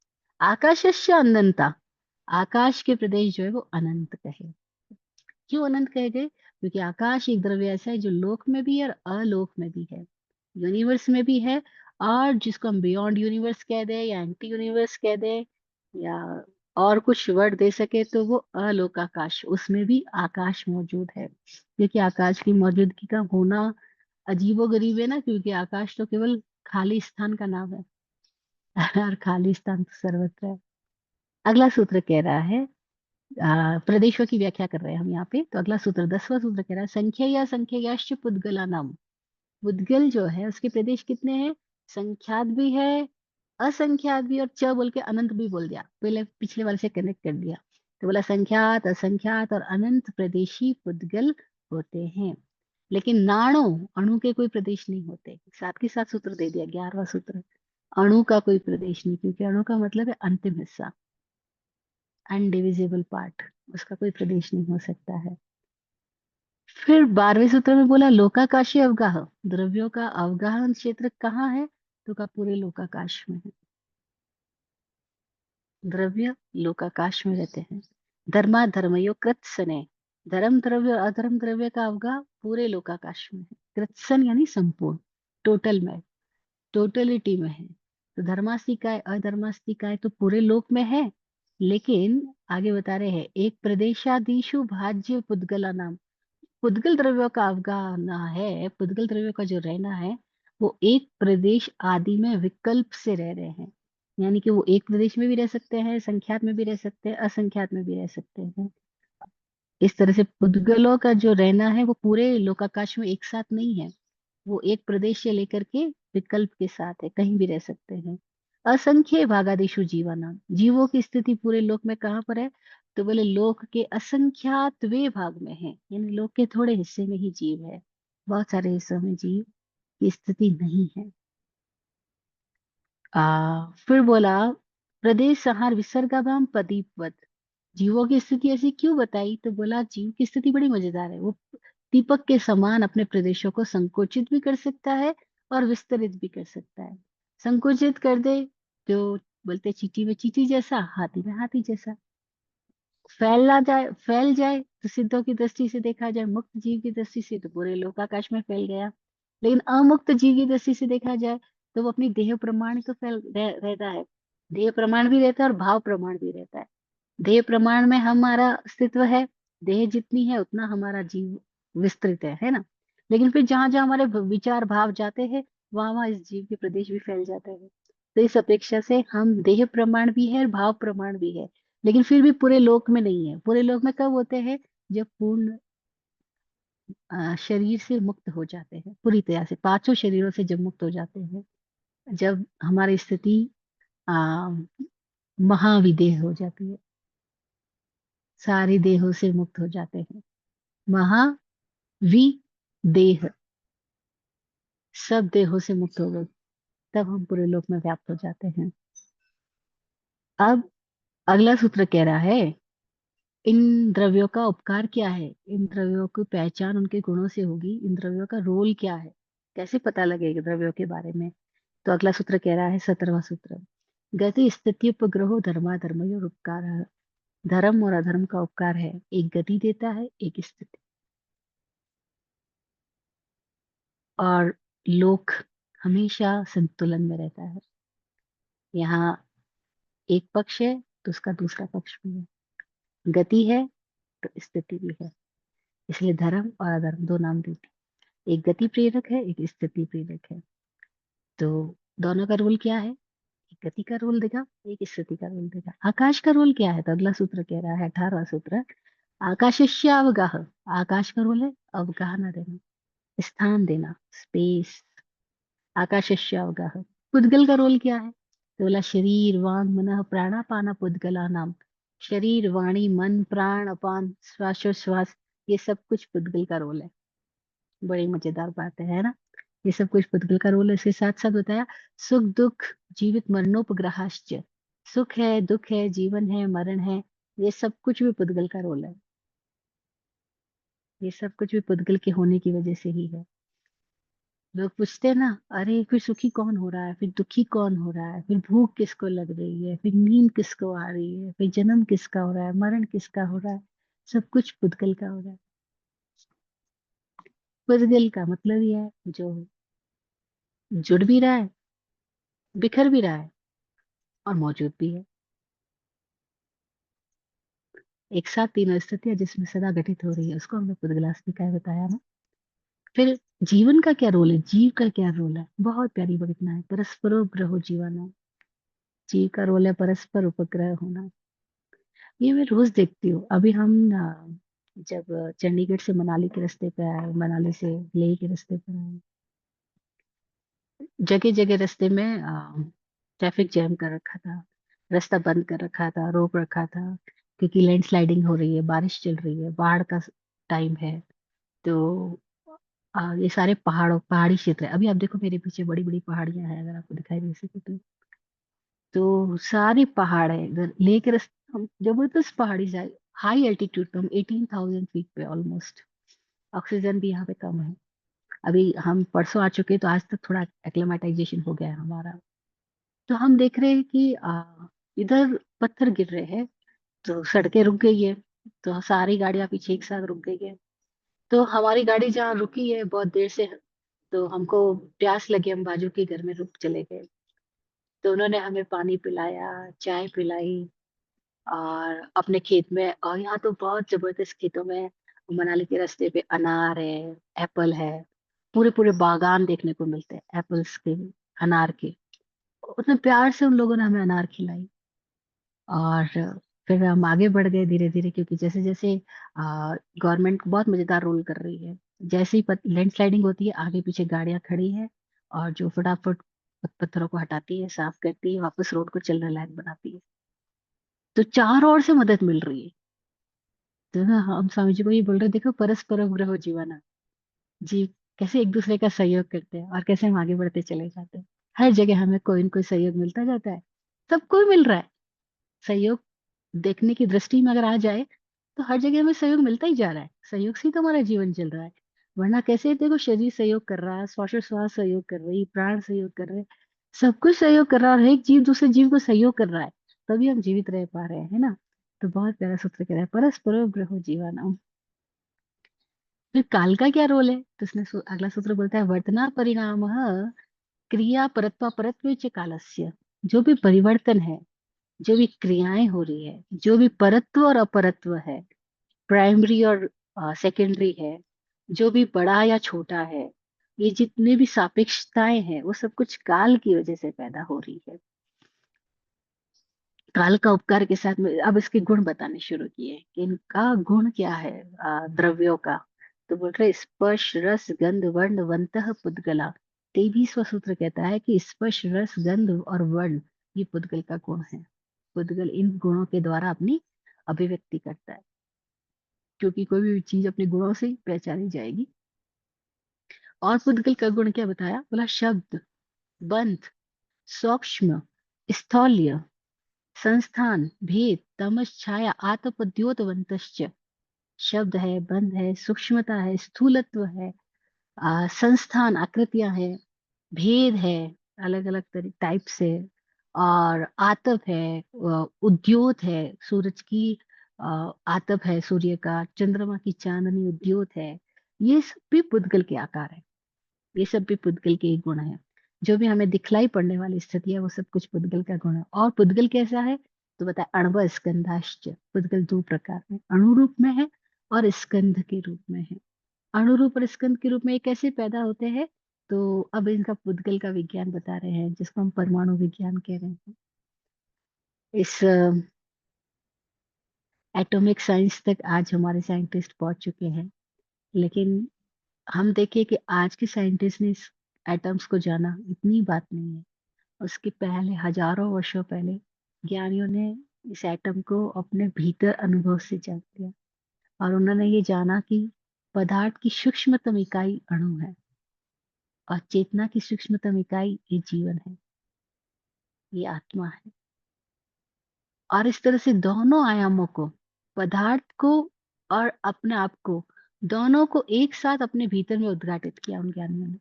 आकाशस्य अनंता, आकाश के प्रदेश जो है वो अनंत कहे। क्यों अनंत कहे गए? क्योंकि आकाश एक द्रव्य ऐसा है जो लोक में भी है और अलोक में भी है, यूनिवर्स में भी है। और जिसको हम बियॉन्ड यूनिवर्स कह दे या एंटी यूनिवर्स कह दे, या और कुछ वर्ड दे सके, तो वो अलोक आकाश, उसमें भी आकाश मौजूद है। क्योंकि आकाश की मौजूदगी का होना अजीबो गरीब है ना, क्योंकि आकाश तो केवल खाली स्थान का नाम है और खाली स्थान तो सर्वत्र है। अगला सूत्र कह रहा है, प्रदेशों की व्याख्या कर रहे हैं हम यहाँ पे। तो अगला सूत्र 10वां सूत्र कह रहा है संख्या या संख्याश्च पुद्गला नाम। पुद्गल जो है उसके प्रदेश कितने हैं? संख्यात भी है, असंख्यात भी, और च बोल के अनंत भी बोल दिया, पहले पिछले वाले से कनेक्ट कर दिया। तो बोला संख्यात असंख्यात और अनंत प्रदेशी पुद्गल होते हैं। लेकिन नाणु, अणु के कोई प्रदेश नहीं होते। साथ के साथ सूत्र दे दिया, 11वां सूत्र। अणु का कोई प्रदेश नहीं, क्योंकि अणु का मतलब है अंतिम हिस्सा, अनडिविजिबल पार्ट, उसका कोई प्रदेश नहीं हो सकता है। फिर 12वें सूत्र में बोला लोकाकाशी अवगाह, द्रव्यों का अवगाहन क्षेत्र कहाँ है? तो का पूरे लोकाकाश में है। द्रव्य लोकाकाश में रहते हैं। धर्मा धर्मयो कृत्सने, धर्म द्रव्य और अधर्म द्रव्य का अवगाह पूरे लोकाकाश में है। कृत्सन यानी संपूर्ण, टोटल में, टोटलिटी में है। तो धर्मास्तिकाय अधर्मास्तिकाय तो पूरे लोक में है, लेकिन आगे बता रहे हैं एक प्रदेशाधीशु भाज्य पुद्गला नाम, पुद्गल द्रव्यों का अवगाहना है, पुद्गल द्रव्यों का जो रहना है, वो एक प्रदेश आदि में विकल्प से रह रहे हैं। यानी कि वो एक प्रदेश में भी रह सकते हैं, संख्यात में भी रह सकते हैं, असंख्यात में भी रह सकते हैं। इस तरह से पुद्गलों का जो रहना है वो पूरे लोकाकाश में एक साथ नहीं है, वो एक प्रदेश से लेकर के विकल्प के साथ है, कहीं भी रह सकते हैं। असंख्य भागादिशु जीवानाम, जीवों की स्थिति पूरे लोक में कहाँ पर है? तो बोले लोक के असंख्यातवें भाग में है, यानी लोक के थोड़े हिस्से में ही जीव है, बहुत सारे हिस्सों में जीव की स्थिति नहीं है। फिर बोला प्रदेश संहार विसर्गाभाम प्रदीपवत, जीवों की स्थिति ऐसी क्यों बताई? तो बोला जीव की स्थिति बड़ी मजेदार है, वो दीपक के समान अपने प्रदेशों को संकुचित भी कर सकता है और विस्तरित भी कर सकता है। संकुचित कर दे तो बोलते चींटी में चींटी जैसा, हाथी में हाथी जैसा। फैल जाए तो सिद्धों की दृष्टि से देखा जाए, मुक्त जीव की दृष्टि से तो पूरे लोकाकाश में फैल गया। लेकिन अमुक्त जीव की दृष्टि से देखा जाए तो वो अपनी देह प्रमाण ही तो रहता है। देह प्रमाण भी रहता है और भाव प्रमाण भी रहता है। देह प्रमाण में हमारा अस्तित्व है, देह जितनी है उतना हमारा जीव विस्तृत है ना। लेकिन फिर जहां जहां हमारे विचार भाव जाते हैं, वहां वहां इस जीव के प्रदेश भी फैल जाते हैं। तो इस अपेक्षा से हम देह प्रमाण भी है और भाव प्रमाण भी है, लेकिन फिर भी पूरे लोक में नहीं है। पूरे लोक में कब होते हैं? जब पूर्ण शरीर से मुक्त हो जाते हैं, पूरी तरह से पांचों शरीरों से जब मुक्त हो जाते हैं, जब हमारी स्थिति आ, महाविदेह हो जाती है, सारे देहों से मुक्त हो जाते हैं। महाविदेह, सब देहों से मुक्त हो गए, तब हम पूरे लोक में व्याप्त हो जाते हैं। अब अगला सूत्र कह रहा है, इन द्रव्यों का उपकार क्या है, इन द्रव्यों की पहचान उनके गुणों से होगी, इन द्रव्यों का रोल क्या है, कैसे पता लगेगा द्रव्यों के बारे में। तो अगला सूत्र कह रहा है, 17वां सूत्र, गति स्थिति उपग्रहो धर्माधर्मयो उपकार। धर्म और अधर्म का उपकार है, एक गति देता है, एक स्थिति। और लोक हमेशा संतुलन में रहता है। यहाँ एक पक्ष है तो उसका दूसरा पक्ष भी है, गति है तो स्थिति भी है। इसलिए धर्म और अधर्म दो नाम देते हैं। एक गति प्रेरक है, एक स्थिति प्रेरक है। तो दोनों का रोल क्या है? एक गति का रोल देगा, एक स्थिति का रोल देगा। आकाश का रोल क्या है? तो अगला सूत्र कह रहा है, 18वां सूत्र, आकाशस्य अवगाह। आकाश का रोल है अवगाह न देना, स्थान देना, स्पेस। आकाशस्य अवगाह। पुद्गल का रोल क्या है? तो बोला शरीर वांग मनः प्राणापान पुद्गला नाम। शरीर, वाणी, मन, प्राण, अपान, श्वासोश्वास, ये सब कुछ पुद्गल का रोल है। बड़ी मजेदार बात है ना? ये सब कुछ पुद्गल का रोल है। इसके साथ साथ बताया, सुख दुख जीवित मरणोपग्रहाश्च। सुख है, दुख है, जीवन है, मरण है, ये सब कुछ भी पुद्गल का रोल है। ये सब कुछ भी पुद्गल के होने की वजह से ही है। लोग पूछते हैं ना, अरे फिर सुखी कौन हो रहा है, फिर दुखी कौन हो रहा है, फिर भूख किसको लग रही है, फिर नींद किसको आ रही है, फिर जन्म किसका हो रहा है, मरण किसका हो रहा है? सब कुछ पुद्गल का हो रहा है। पुद्गल का मतलब ये है, जो जुड़ भी रहा है, बिखर भी रहा है, और मौजूद भी है। एक साथ तीनों स्थितियां जिसमें सदा घटित हो रही है, उसको हमने पुद्गलास्मिका बताया ना। फिर जीवन का क्या रोल है, जीव का क्या रोल है? बहुत प्यारी घटना है, परस्परोग्रहो जीवन। जीव का रोल है परस्पर उपग्रह होना। ये मैं रोज देखती हूँ। अभी हम जब चंडीगढ़ से मनाली के रास्ते पे आए, मनाली से लेह के रास्ते पे आए, जगह जगह रास्ते में ट्रैफिक जैम कर रखा था, रास्ता बंद कर रखा था, रोक रखा था, क्योंकि लैंडस्लाइडिंग हो रही है, बारिश चल रही है, बाढ़ का टाइम है। तो ये सारे पहाड़ी क्षेत्र है। अभी आप देखो मेरे पीछे बड़ी बड़ी पहाड़ियां हैं, अगर आपको दिखाई दे सके तो सारी पहाड़ है इधर लेकर हम जबरदस्त पहाड़ी से हाई एल्टीट्यूड पे, हम 18,000 फीट पे ऑलमोस्ट। ऑक्सीजन भी यहाँ पे कम है। अभी हम परसों आ चुके, तो आज तक थोड़ा एक्लेमेटाइजेशन हो गया है हमारा। तो हम देख रहे हैं कि इधर पत्थर गिर रहे हैं, तो सड़कें रुक गई है, तो सारी गाड़ियां पीछे एक साथ रुक गई है। तो हमारी गाड़ी जहाँ रुकी है बहुत देर से, तो हमको प्यास लगी, हम बाजू के घर में रुक चले गए। तो उन्होंने हमें पानी पिलाया, चाय पिलाई, और अपने खेत में, और यहाँ तो बहुत जबरदस्त खेतों में, मनाली के रास्ते पे अनार है, एप्पल है, पूरे पूरे बागान देखने को मिलते हैं एप्पल्स के, अनार के। उतने प्यार से उन लोगों ने हमें अनार खिलाई। और फिर हम आगे बढ़ गए धीरे धीरे, क्योंकि जैसे जैसे गवर्नमेंट बहुत मजेदार रोल कर रही है। जैसे ही लैंडस्लाइडिंग होती है, आगे पीछे गाड़ियां खड़ी है, और जो फटाफट पत्थरों को हटाती है, साफ करती है, वापस रोड को चलने लायक बनाती है। तो चारों ओर से मदद मिल रही है। तो ना हम स्वामी जी को ये बोल रहे, देखो परस्पर ग्रह जीवन जी, कैसे एक दूसरे का सहयोग करते हैं और कैसे हम आगे बढ़ते चले जाते हैं। हर जगह हमें कोई न कोई सहयोग मिलता जाता है, सबको मिल रहा है सहयोग। देखने की दृष्टि में अगर आ जाए, तो हर जगह हमें सहयोग मिलता ही जा रहा है। सहयोग से ही तो हमारा जीवन चल रहा है। वरना कैसे? देखो, शरीर सहयोग कर रहा है, श्वासोश्वास सहयोग कर रही, प्राण सहयोग कर रहे, सब कुछ सहयोग कर रहा है, और एक जीव दूसरे जीव को सहयोग कर रहा है, तभी हम जीवित रह पा रहे हैं, है ना? तो बहुत प्यारा सूत्र कह रहा है, परस्परो ग्रहो जीवन। फिर काल का क्या रोल है? तो उसने अगला सूत्र बोलता है, वर्तना परिणाम क्रिया परत्वा परत्व च कालस्य। जो भी परिवर्तन है, जो भी क्रियाएं हो रही है, जो भी परत्व और अपरत्व है, प्राइमरी और सेकेंडरी है, जो भी बड़ा या छोटा है, ये जितने भी सापेक्षताएं हैं वो सब कुछ काल की वजह से पैदा हो रही है। काल का उपकार के साथ में अब इसके गुण बताने शुरू किए कि इनका गुण क्या है, द्रव्यों का। तो बोल रहे स्पर्श रस गंध वर्ण वंतः पुद्गला। 23वां सूत्र कहता है कि स्पर्श रस गंध और वर्ण ये पुद्गल का गुण है। पुद्गल इन गुणों के द्वारा अपनी अभिव्यक्ति करता है, क्योंकि कोई भी चीज अपने गुणों से ही पहचानी जाएगी। और पुद्गल का गुण क्या बताया, बोला शब्द, बंध, सूक्ष्म, स्थौल्य, संस्थान, भेद, तमस, छाया, आतपद्योतवंतश्च। शब्द है, बंध है, सूक्ष्मता है, स्थूलत्व है, संस्थान आकृतियां है, भेद है, अलग अलग तरह टाइप से, और आतप है, उद्योत है, सूरज की आतप है, सूर्य का, चंद्रमा की चांदनी उद्योत है। ये सब भी पुद्गल के आकार है, ये सब भी पुद्गल के एक गुण है। जो भी हमें दिखलाई पड़ने वाली स्थिति है वो सब कुछ पुद्गल का गुण है। और पुद्गल कैसा है, तो बताए अण्व स्कंधाश्च। पुद्गल दो प्रकार में, अणु रूप में है और स्कंध के रूप में है। अणु रूप और स्कंध के रूप में ये कैसे पैदा होते हैं, तो अब इनका पुद्गल का विज्ञान बता रहे हैं, जिसको हम परमाणु विज्ञान कह रहे हैं। इस एटॉमिक साइंस तक आज हमारे साइंटिस्ट पहुंच चुके हैं, लेकिन हम देखिए कि आज के साइंटिस्ट ने इस एटम्स को जाना इतनी बात नहीं है। उसके पहले हजारों वर्षों पहले ज्ञानियों ने इस एटम को अपने भीतर अनुभव से जान लिया, और उन्होंने ये जाना कि पदार्थ की सूक्ष्मतम इकाई अणु है, और चेतना की सूक्ष्मतम इकाई ये जीवन है, ये आत्मा है। और इस तरह से दोनों आयामों को, पदार्थ को और अपने आप को, दोनों को एक साथ अपने भीतर में उद्घाटित किया उन ज्ञानियों ने।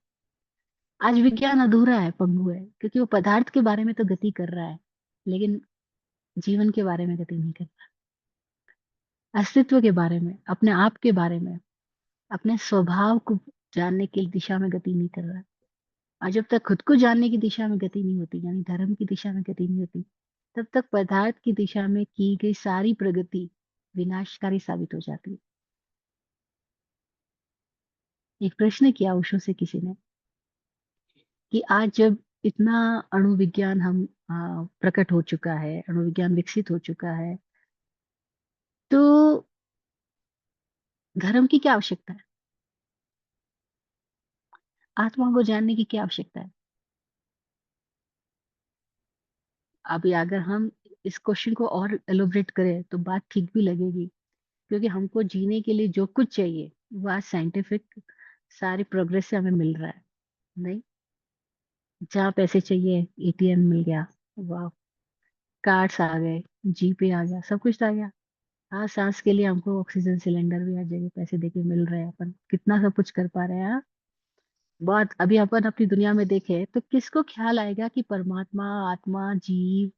आज विज्ञान अधूरा है, पंगु है, क्योंकि वो पदार्थ के बारे में तो गति कर रहा है, लेकिन जीवन के बारे में गति नहीं कर रहा, अस्तित्व के बारे में, अपने आप के बारे में, अपने स्वभाव को जानने की दिशा में गति नहीं कर रहा है। और जब तक खुद को जानने की दिशा में गति नहीं होती, यानी धर्म की दिशा में गति नहीं होती, तब तक पदार्थ की दिशा में की गई सारी प्रगति विनाशकारी साबित हो जाती है। एक प्रश्न किया ओशो से किसी ने कि आज जब इतना अणु विज्ञान हम प्रकट हो चुका है, अणु विज्ञान विकसित हो चुका है, तो धर्म की क्या आवश्यकता है, आत्मा को जानने की क्या आवश्यकता है। अभी अगर हम इस क्वेश्चन को और एलोबरेट करें तो बात ठीक भी लगेगी, क्योंकि हमको जीने के लिए जो कुछ चाहिए वो आज साइंटिफिक सारी प्रोग्रेस से हमें मिल रहा है। नहीं, जहाँ पैसे चाहिए एटीएम मिल गया, वाह, कार्ड्स आ गए, जीपे आ गया, सब कुछ तो आ गया। हाँ, सांस के लिए हमको ऑक्सीजन सिलेंडर भी आ जाएगा, पैसे देके मिल रहे हैं, अपन कितना सब कुछ कर पा रहे हैं। हाँ? बहुत अभी अपन अपनी दुनिया में देखे तो किसको ख्याल आएगा कि परमात्मा, आत्मा, जीव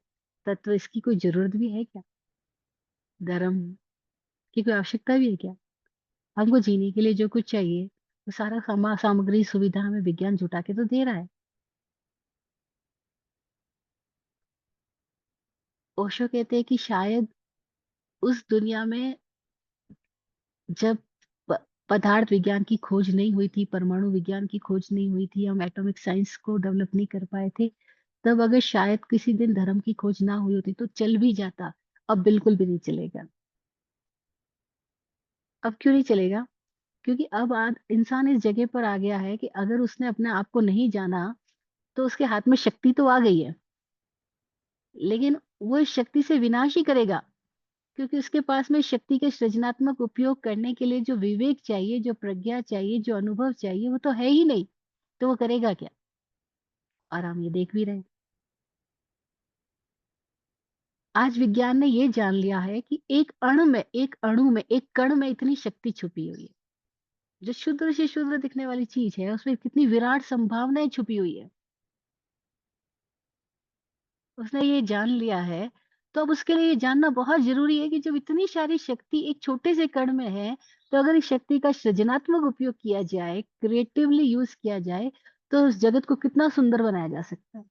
तत्व, इसकी कोई जरूरत भी है क्या, धर्म की कोई आवश्यकता भी है क्या। हमको जीने के लिए जो कुछ चाहिए वो सारा सामग्री सुविधा हमें विज्ञान जुटा के तो दे रहा है। ओशो कहते हैं कि शायद उस दुनिया में जब प- पदार्थ विज्ञान की खोज नहीं हुई थी, परमाणु विज्ञान की खोज नहीं हुई थी, हम एटॉमिक साइंस को डेवलप नहीं कर पाए थे, तब अगर शायद किसी दिन धर्म की खोज ना हुई होती तो चल भी जाता। अब बिल्कुल भी नहीं चलेगा। अब क्यों नहीं चलेगा, क्योंकि अब आज इंसान इस जगह पर आ गया है कि अगर उसने अपने आप को नहीं जाना तो उसके हाथ में शक्ति तो आ गई है, लेकिन वो इस शक्ति से विनाश ही करेगा, क्योंकि उसके पास में शक्ति के सृजनात्मक उपयोग करने के लिए जो विवेक चाहिए, जो प्रज्ञा चाहिए, जो अनुभव चाहिए, वो तो है ही नहीं। तो वो करेगा क्या। और हम ये देख भी रहे हैं, आज विज्ञान ने ये जान लिया है कि एक अणु में एक कण में इतनी शक्ति छुपी हुई है। जो शुद्र से शुद्र दिखने वाली चीज है उसमें कितनी विराट संभावनाएं छुपी हुई है, उसने ये जान लिया है। तो अब उसके लिए ये जानना बहुत जरूरी है कि जब इतनी सारी शक्ति एक छोटे से कण में है, तो अगर इस शक्ति का सृजनात्मक उपयोग किया जाए, क्रिएटिवली यूज किया जाए, तो उस जगत को कितना सुंदर बनाया जा सकता है,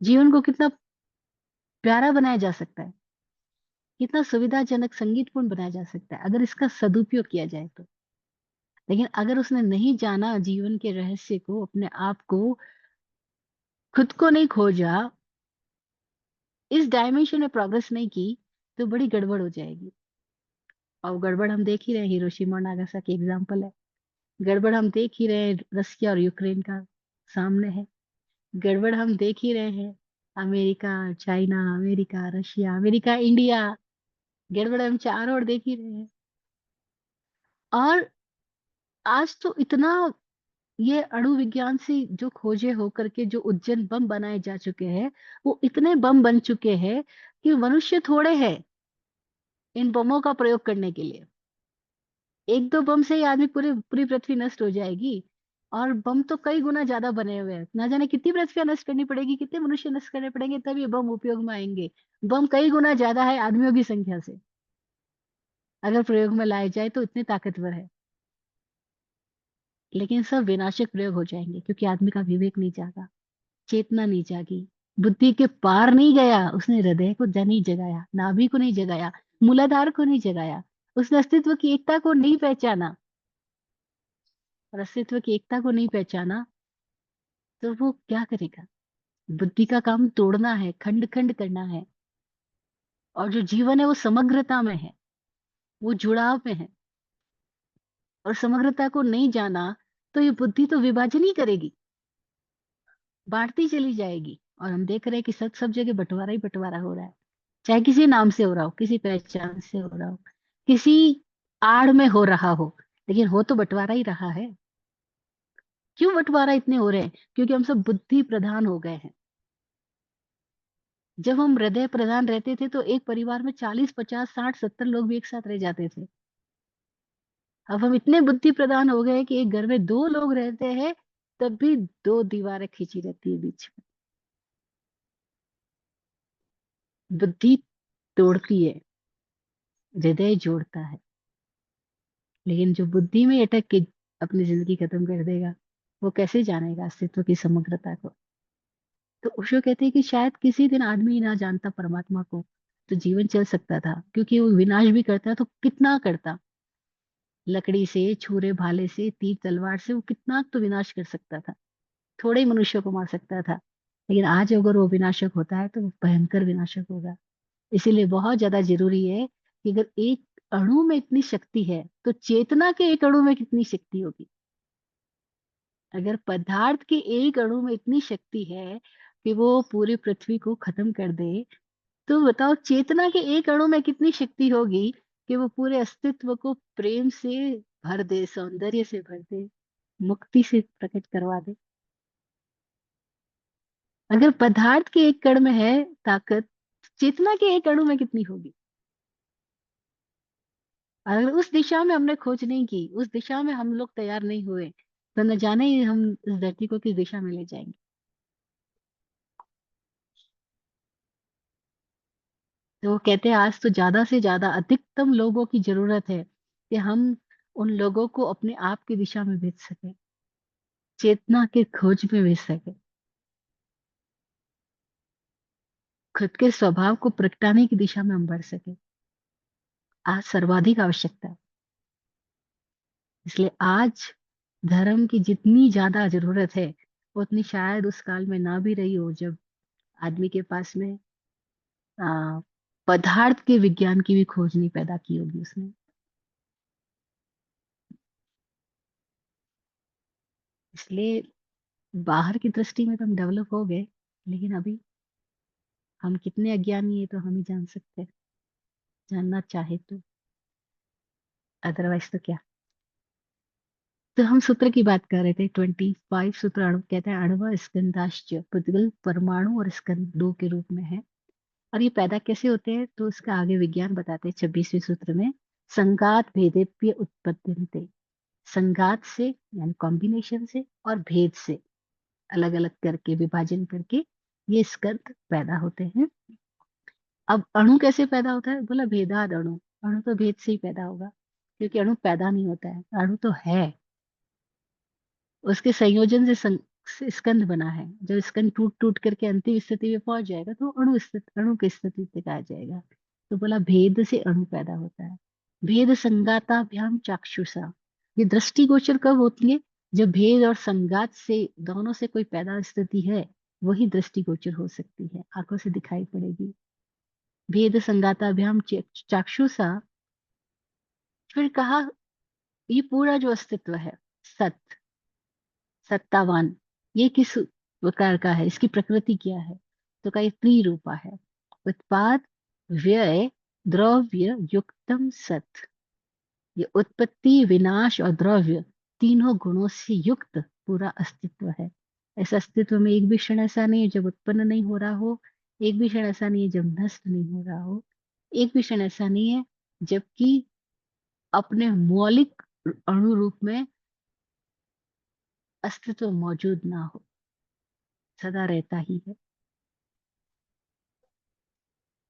जीवन को कितना प्यारा बनाया जा सकता है, कितना सुविधाजनक संगीतपूर्ण बनाया जा सकता है, अगर इसका सदुपयोग किया जाए तो। लेकिन अगर उसने नहीं जाना जीवन के रहस्य को, अपने आप को, खुद को नहीं खोजा, इस डायमेंशन में प्रोग्रेस नहीं की, तो बड़ी गड़बड़ हो जाएगी। और गड़बड़ हम देख ही रहे हैं, हिरोशिमा और नागासाकी एग्जाम्पल है। गड़बड़ हम देख ही रहे हैं, रसिया और यूक्रेन का सामने है। गड़बड़ हम देख ही रहे हैं, America, China, America, Russia, America, India. गड़बड़ हम चारों ओर देख ही रहे हैं। और आज तो इतना, ये अणु विज्ञान से जो खोजे होकर के जो उज्जैन बम बनाए जा चुके हैं, वो इतने बम बन चुके हैं कि मनुष्य थोड़े हैं इन बमों का प्रयोग करने के लिए। एक दो बम से ही आदमी पूरी पूरी पृथ्वी नष्ट हो जाएगी। और बम तो कई गुना ज्यादा बने हुए हैं, ना जाने कितनी पृथ्वी नष्ट करनी पड़ेगी, कितने मनुष्य नष्ट करने पड़ेंगे, तब ये बम उपयोग में आएंगे। बम कई गुना ज्यादा है आदमियों की संख्या से, अगर प्रयोग में लाए जाए तो इतने ताकतवर है। लेकिन सब विनाशक प्रयोग हो जाएंगे, क्योंकि आदमी का विवेक नहीं जागा, चेतना नहीं जागी, बुद्धि के पार नहीं गया। उसने हृदय को नहीं जगाया, नाभि को नहीं जगाया, मूलाधार को नहीं जगाया, उसने अस्तित्व की एकता को नहीं पहचाना। और अस्तित्व की एकता को नहीं पहचाना तो वो क्या करेगा? बुद्धि का काम तोड़ना है, खंड खंड करना है। और जो जीवन है वो समग्रता में है, वो जुड़ाव में है। और समग्रता को नहीं जाना तो ये बुद्धि तो विभाजन ही करेगी, बांटती चली जाएगी। और हम देख रहे हैं कि सब सब जगह बंटवारा ही बंटवारा हो रहा है। चाहे किसी नाम से हो रहा हो, किसी पहचान से हो रहा हो, किसी आड़ में हो रहा हो, लेकिन हो तो बंटवारा ही रहा है। क्यों बंटवारा इतने हो रहे हैं? क्योंकि हम सब बुद्धि प्रधान हो गए हैं। जब हम हृदय प्रधान रहते थे तो एक परिवार में 40, 50, 60, 70 लोग भी एक साथ रह जाते थे। अब हम इतने बुद्धि प्रधान हो गए कि एक घर में दो लोग रहते हैं, तब भी दो दीवारें खींची रहती है बीच में। बुद्धि तोड़ती है, हृदय जोड़ता है। लेकिन जो बुद्धि में अटक के अपनी जिंदगी खत्म कर देगा, वो कैसे जानेगा अस्तित्व की समग्रता को? तो ओशो कहते हैं कि शायद किसी दिन आदमी ना जानता परमात्मा को, तो जीवन चल सकता था। क्योंकि वो विनाश भी करता तो कितना करता, लकड़ी से, छुरे भाले से, तीर तलवार से वो कितना तो विनाश कर सकता था, थोड़े ही मनुष्य को मार सकता था। लेकिन आज अगर वो विनाशक होता है तो वो भयंकर विनाशक होगा। इसीलिए बहुत ज्यादा जरूरी है कि अगर एक अणु में इतनी शक्ति है, तो चेतना के एक अणु में कितनी शक्ति होगी। अगर पदार्थ के एक अणु में इतनी शक्ति है कि वो पूरी पृथ्वी को खत्म कर दे, तो बताओ चेतना के एक अणु में कितनी शक्ति होगी कि वो पूरे अस्तित्व को प्रेम से भर दे, सौंदर्य से भर दे, मुक्ति से प्रकट करवा दे। अगर पदार्थ के एक कण में है ताकत, चेतना के एक अणु में कितनी होगी? अगर उस दिशा में हमने खोज नहीं की, उस दिशा में हम लोग तैयार नहीं हुए, तो न जाने ही हम इस धरती को किस दिशा में ले जाएंगे। तो वो कहते हैं आज तो ज्यादा से ज्यादा अधिकतम लोगों की जरूरत है कि हम उन लोगों को अपने आप की दिशा में भेज सके, चेतना के खोज में भेज सके, खुद के स्वभाव को प्रगटाने की दिशा में हम बढ़ सके। आज सर्वाधिक आवश्यकता है। इसलिए आज धर्म की जितनी ज्यादा जरूरत है, उतनी शायद उस काल में ना भी रही हो, जब आदमी के पास में आ, पदार्थ के विज्ञान की भी खोज नहीं पैदा की होगी उसने। इसलिए बाहर की दृष्टि में तो हम डेवलप हो गए, लेकिन अभी हम कितने अज्ञानी है तो हम ही जान सकते हैं, जानना चाहे तो। अदरवाइज तो क्या। तो हम सूत्र की बात कर रहे थे, 25 सूत्र। अणु कहते हैं अणव स्कंदाश्च, पुद्गल परमाणु और स्कंद दो के रूप में है। और ये पैदा कैसे होते हैं, तो उसका आगे विज्ञान बताते हैं 26वें सूत्र में। संघात भेदेप्य उत्पद्यन्ते, संघात से यानी कॉम्बिनेशन से, और भेद से अलग अलग करके, विभाजन करके ये स्कंद पैदा होते हैं। अब अणु कैसे पैदा होता है? बोला भेदाद अणु। अणु तो भेद से ही पैदा होगा, क्योंकि अणु पैदा नहीं होता है, अणु तो है। उसके संयोजन से से स्कंद बना है। जब स्कंद टूट टूट करके अंतिम स्थिति में पहुंच जाएगा तो अणु स्थिति, अणु की स्थिति तक आ जाएगा। तो बोला भेद से अणु पैदा होता है। भेद संगाताभ्याम चाक्षुषा, ये दृष्टिगोचर कब होती है? जब भेद और संघात से दोनों से कोई पैदा स्थिति है, वही दृष्टिगोचर हो सकती है, आंखों से दिखाई पड़ेगी। भेद संगाताभ्याम चाक्षुषा। फिर कहा, ये पूरा जो अस्तित्व है, सत, सत्तावान, ये किस प्रकार का है, इसकी प्रकृति क्या है? तो कहा, ये त्रिरूपा है। उत्पाद, व्यय, द्रव्य युक्तम सत। ये उत्पत्ति, विनाश और द्रव्य, तीनों गुणों से युक्त पूरा अस्तित्व है। इस अस्तित्व में एक भी क्षण ऐसा नहीं है जब उत्पन्न नहीं हो रहा हो, एक भी क्षण ऐसा नहीं है जब नष्ट नहीं हो रहा हो, एक भी क्षण ऐसा नहीं है जबकि अपने मौलिक अणु रूप में अस्तित्व मौजूद ना हो, सदा रहता ही है।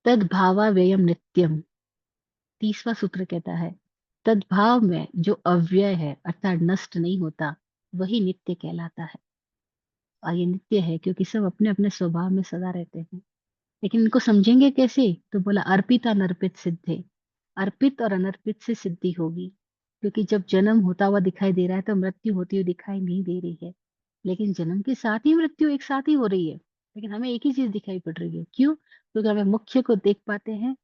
तद्भावा व्ययम नित्यम। तीसवा सूत्र कहता है, तद्भाव में जो अव्यय है अर्थात नष्ट नहीं होता, वही नित्य कहलाता है। और ये नित्य है क्योंकि सब अपने अपने स्वभाव में सदा रहते हैं। लेकिन इनको समझेंगे कैसे? तो बोला, अर्पित अनर्पित सिद्धे। अर्पित और अनर्पित से सिद्धि होगी। क्योंकि जब जन्म होता हुआ दिखाई दे रहा है तो मृत्यु होती हुई दिखाई नहीं दे रही है। लेकिन जन्म के साथ ही मृत्यु एक साथ ही हो रही है, लेकिन हमें एक ही चीज दिखाई पड़ रही है। क्यों? क्योंकि हमें मुख्य को देख पाते हैं।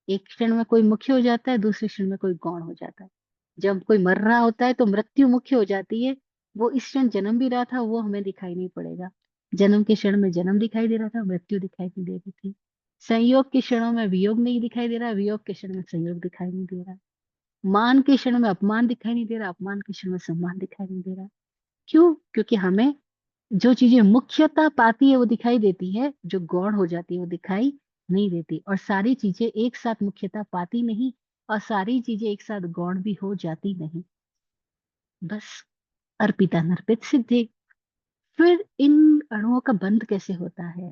एक क्षण में कोई मुख्य हो जाता है, दूसरे क्षण में कोई गौण हो जाता है। जब कोई मर रहा होता है तो मृत्यु मुख्य हो जाती है। वो इस क्षण जन्म भी रहा था, वो हमें दिखाई नहीं पड़ेगा। जन्म के क्षण में जन्म दिखाई दे रहा था, मृत्यु दिखाई नहीं दे रही थी। संयोग के क्षणों में वियोग नहीं दिखाई दे रहा, वियोग के क्षण में संयोग दिखाई नहीं दे रहा। मान के क्षण में अपमान दिखाई नहीं दे रहा, अपमान के क्षण में सम्मान दिखाई नहीं दे रहा। क्यों? क्योंकि हमें जो चीजें मुख्यता पाती है वो दिखाई देती है, जो गौण हो जाती है वो दिखाई नहीं देती। और सारी चीजें एक साथ मुख्यता पाती नहीं, और सारी चीजें एक साथ गौण भी हो जाती नहीं। बस, अर्पिता नर्पित सिद्धि। फिर इन अणुओं का बंध कैसे होता है,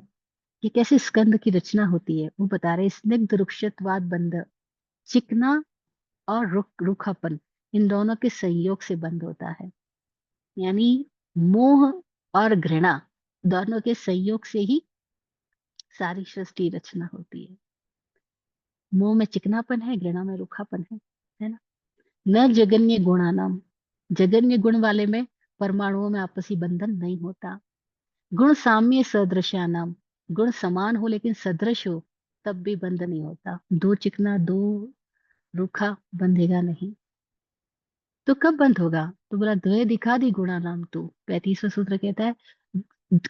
ये कैसे स्कंद की रचना होती है, वो बता रहे, स्निग्ध रुक्षत्वाद बंध। चिकना और रूखापन, इन दोनों के संयोग से बंध होता है। यानी मोह और घृणा दोनों के संयोग से ही सारी सृष्टि रचना होती है। मोह में चिकनापन है, घृणा में रूखापन है ना। न जगन्य गुणानाम। जगन्य गुण वाले में परमाणुओं में आपसी बंधन नहीं होता। गुण साम्य सदृशानाम। गुण समान हो लेकिन सदृश हो, तब भी बंध नहीं होता। दो चिकना दो रूखा बंधेगा नहीं। तो कब बंद होगा? तो बोला, द्वैधिकादि गुणा नाम तो 35वां सूत्र कहता है,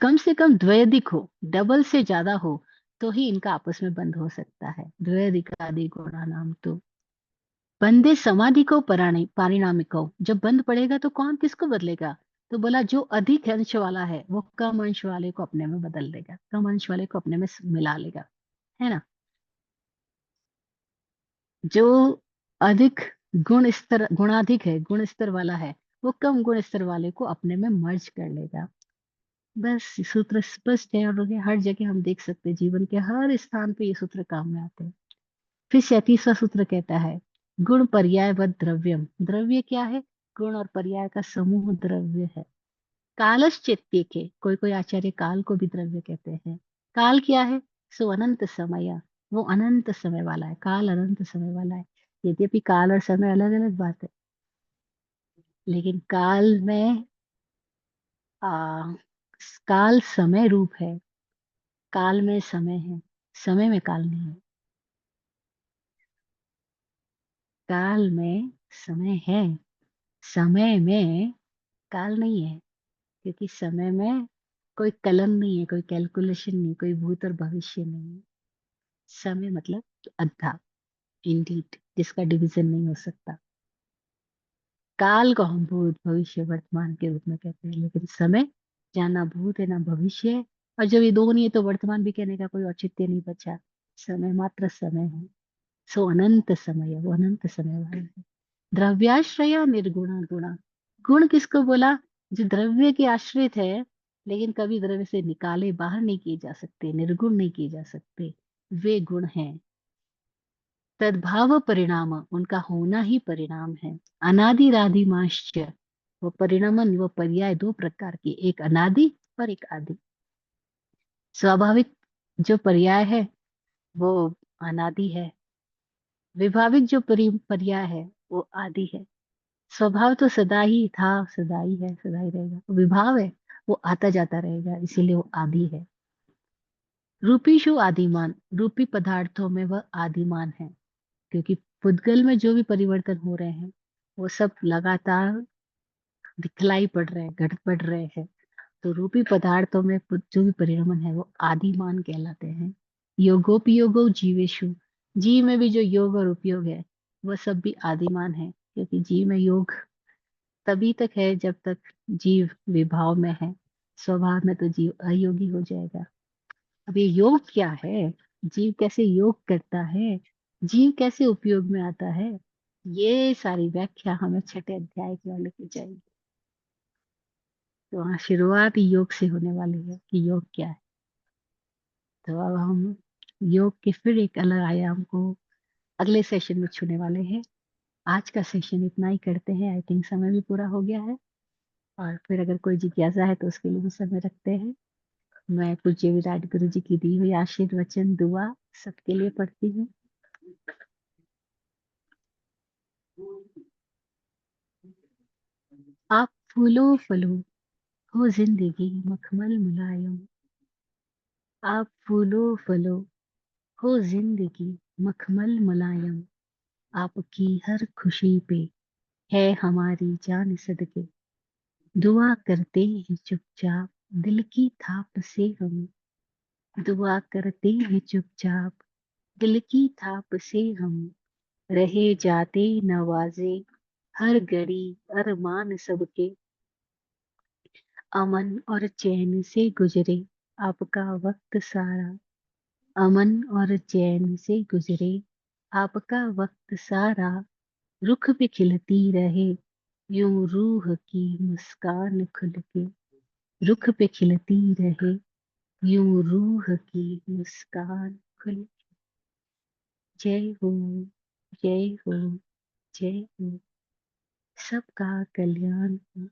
कम से कम द्वैधिक हो, डबल से ज्यादा हो, तो ही इनका आपस में बंद हो सकता है। द्वैधिकादि गुणा नाम तो बंदे समाधि को पारिणामिको। जब बंद पड़ेगा तो कौन किसको बदलेगा? तो बोला, जो अधिक अंश वाला है वो कम अंश वाले को अपने में बदल देगा, कम अंश वाले को अपने में मिला लेगा, है ना। जो अधिक गुणाधिक है, गुण स्तर वाला है, वो कम गुण स्तर वाले को अपने में मर्ज कर लेगा। बस ये सूत्र स्पष्ट है, और ये हर जगह हम देख सकते हैं, जीवन के हर स्थान पे ये सूत्र काम में आते हैं। फिर 37वां सूत्र कहता है, गुण पर्याय व द्रव्यम। द्रव्य क्या है? गुण और पर्याय का समूह द्रव्य है। कालश्चित्य के, कोई कोई आचार्य काल को भी द्रव्य कहते हैं। काल क्या है? सो अनंत समय। वो अनंत समय वाला है, काल अनंत समय वाला है। यद्यपि काल और समय अलग अलग बात है, लेकिन काल में आ, काल समय रूप है, काल में समय है, समय में काल नहीं है। काल में समय है, समय में काल नहीं है। क्योंकि समय में कोई कलन नहीं है, कोई कैलकुलेशन नहीं, कोई भूत और भविष्य नहीं है। समय मतलब अद्धा, इंडीड, जिसका डिवीजन नहीं हो सकता। काल को हम भूत भविष्य वर्तमान के रूप में कहते हैं, लेकिन समय जहाँ ना भूत है ना भविष्य है, और जब ये दो नहीं है तो वर्तमान भी कहने का कोई औचित्य नहीं बचा। समय मात्र समय है। सो अनंत समय है, वो अनंत समय वाला है। द्रव्याश्रय निर्गुणा गुणा। गुण किसको बोला? जो द्रव्य के आश्रित है, लेकिन कभी द्रव्य से निकाले बाहर नहीं किए जा सकते, निर्गुण नहीं किए जा सकते, वे गुण हैं। तद्भाव परिणाम, उनका होना ही परिणाम है। अनादिरादिमाश्च। वो परिणामन, वो पर्याय दो प्रकार की, एक अनादि और एक आदि। स्वाभाविक जो पर्याय है वो अनादि है, विभाविक जो पर्याय है वो आदि है। स्वभाव तो सदा ही था, सदा ही है, सदा ही रहेगा। विभाव है, वो आता जाता रहेगा, इसीलिए वो आदि है। रूपीशु आदिमान, रूपी पदार्थों में वह आदिमान है। क्योंकि पुद्गल में जो भी परिवर्तन हो रहे हैं वो सब लगातार दिखलाई पड़ रहे हैं, घट पड़ रहे हैं। तो रूपी पदार्थों में जो भी परिणमन है वो आदिमान कहलाते हैं। योगोपयोगो जीवेशु, जीव में भी जो योग और उपयोग है वह सब भी आदिमान है। क्योंकि जीव में योग तभी तक है जब तक जीव विभाव में है। स्वभाव में तो जीव अयोगी हो जाएगा। अब ये योग क्या है, जीव कैसे योग करता है, जीव कैसे उपयोग में आता है, ये सारी व्याख्या हमें छठे अध्याय की ओर लेके जाएगी। तो वहाँ शुरुआत योग से होने वाली है कि योग क्या है। तो अब हम योग के फिर एक अलग आयाम को अगले सेशन में छूने वाले हैं। आज का सेशन इतना ही करते हैं, आई थिंक समय भी पूरा हो गया है। और फिर अगर कोई जिज्ञासा है तो उसके लिए भी समय रखते हैं। मैं पूज्य विराट गुरु जी की दी हुई आशीर्वचन दुआ सबके लिए पढ़ती हूँ। आप फूलो फलो, हो जिंदगी मखमल मुलायम। आप फूलो फलो, हो जिंदगी मखमल मुलायम। आपकी हर खुशी पे है हमारी जान सदके। दुआ करते हैं चुपचाप दिल की थाप से हम। दुआ करते हैं चुपचाप दिल की थाप से हम। रहे जाते नवाजे हर घड़ी अरमान सबके। अमन और चैन से गुजरे आपका वक्त सारा। अमन और चैन से गुजरे आपका वक्त सारा। रुख पे खिलती रहे यूं रूह की मुस्कान खुल के। रुख पे खिलती रहे यूं रूह की मुस्कान खुल। जय हो, जय हो, जय हो। सबका कल्याण हो।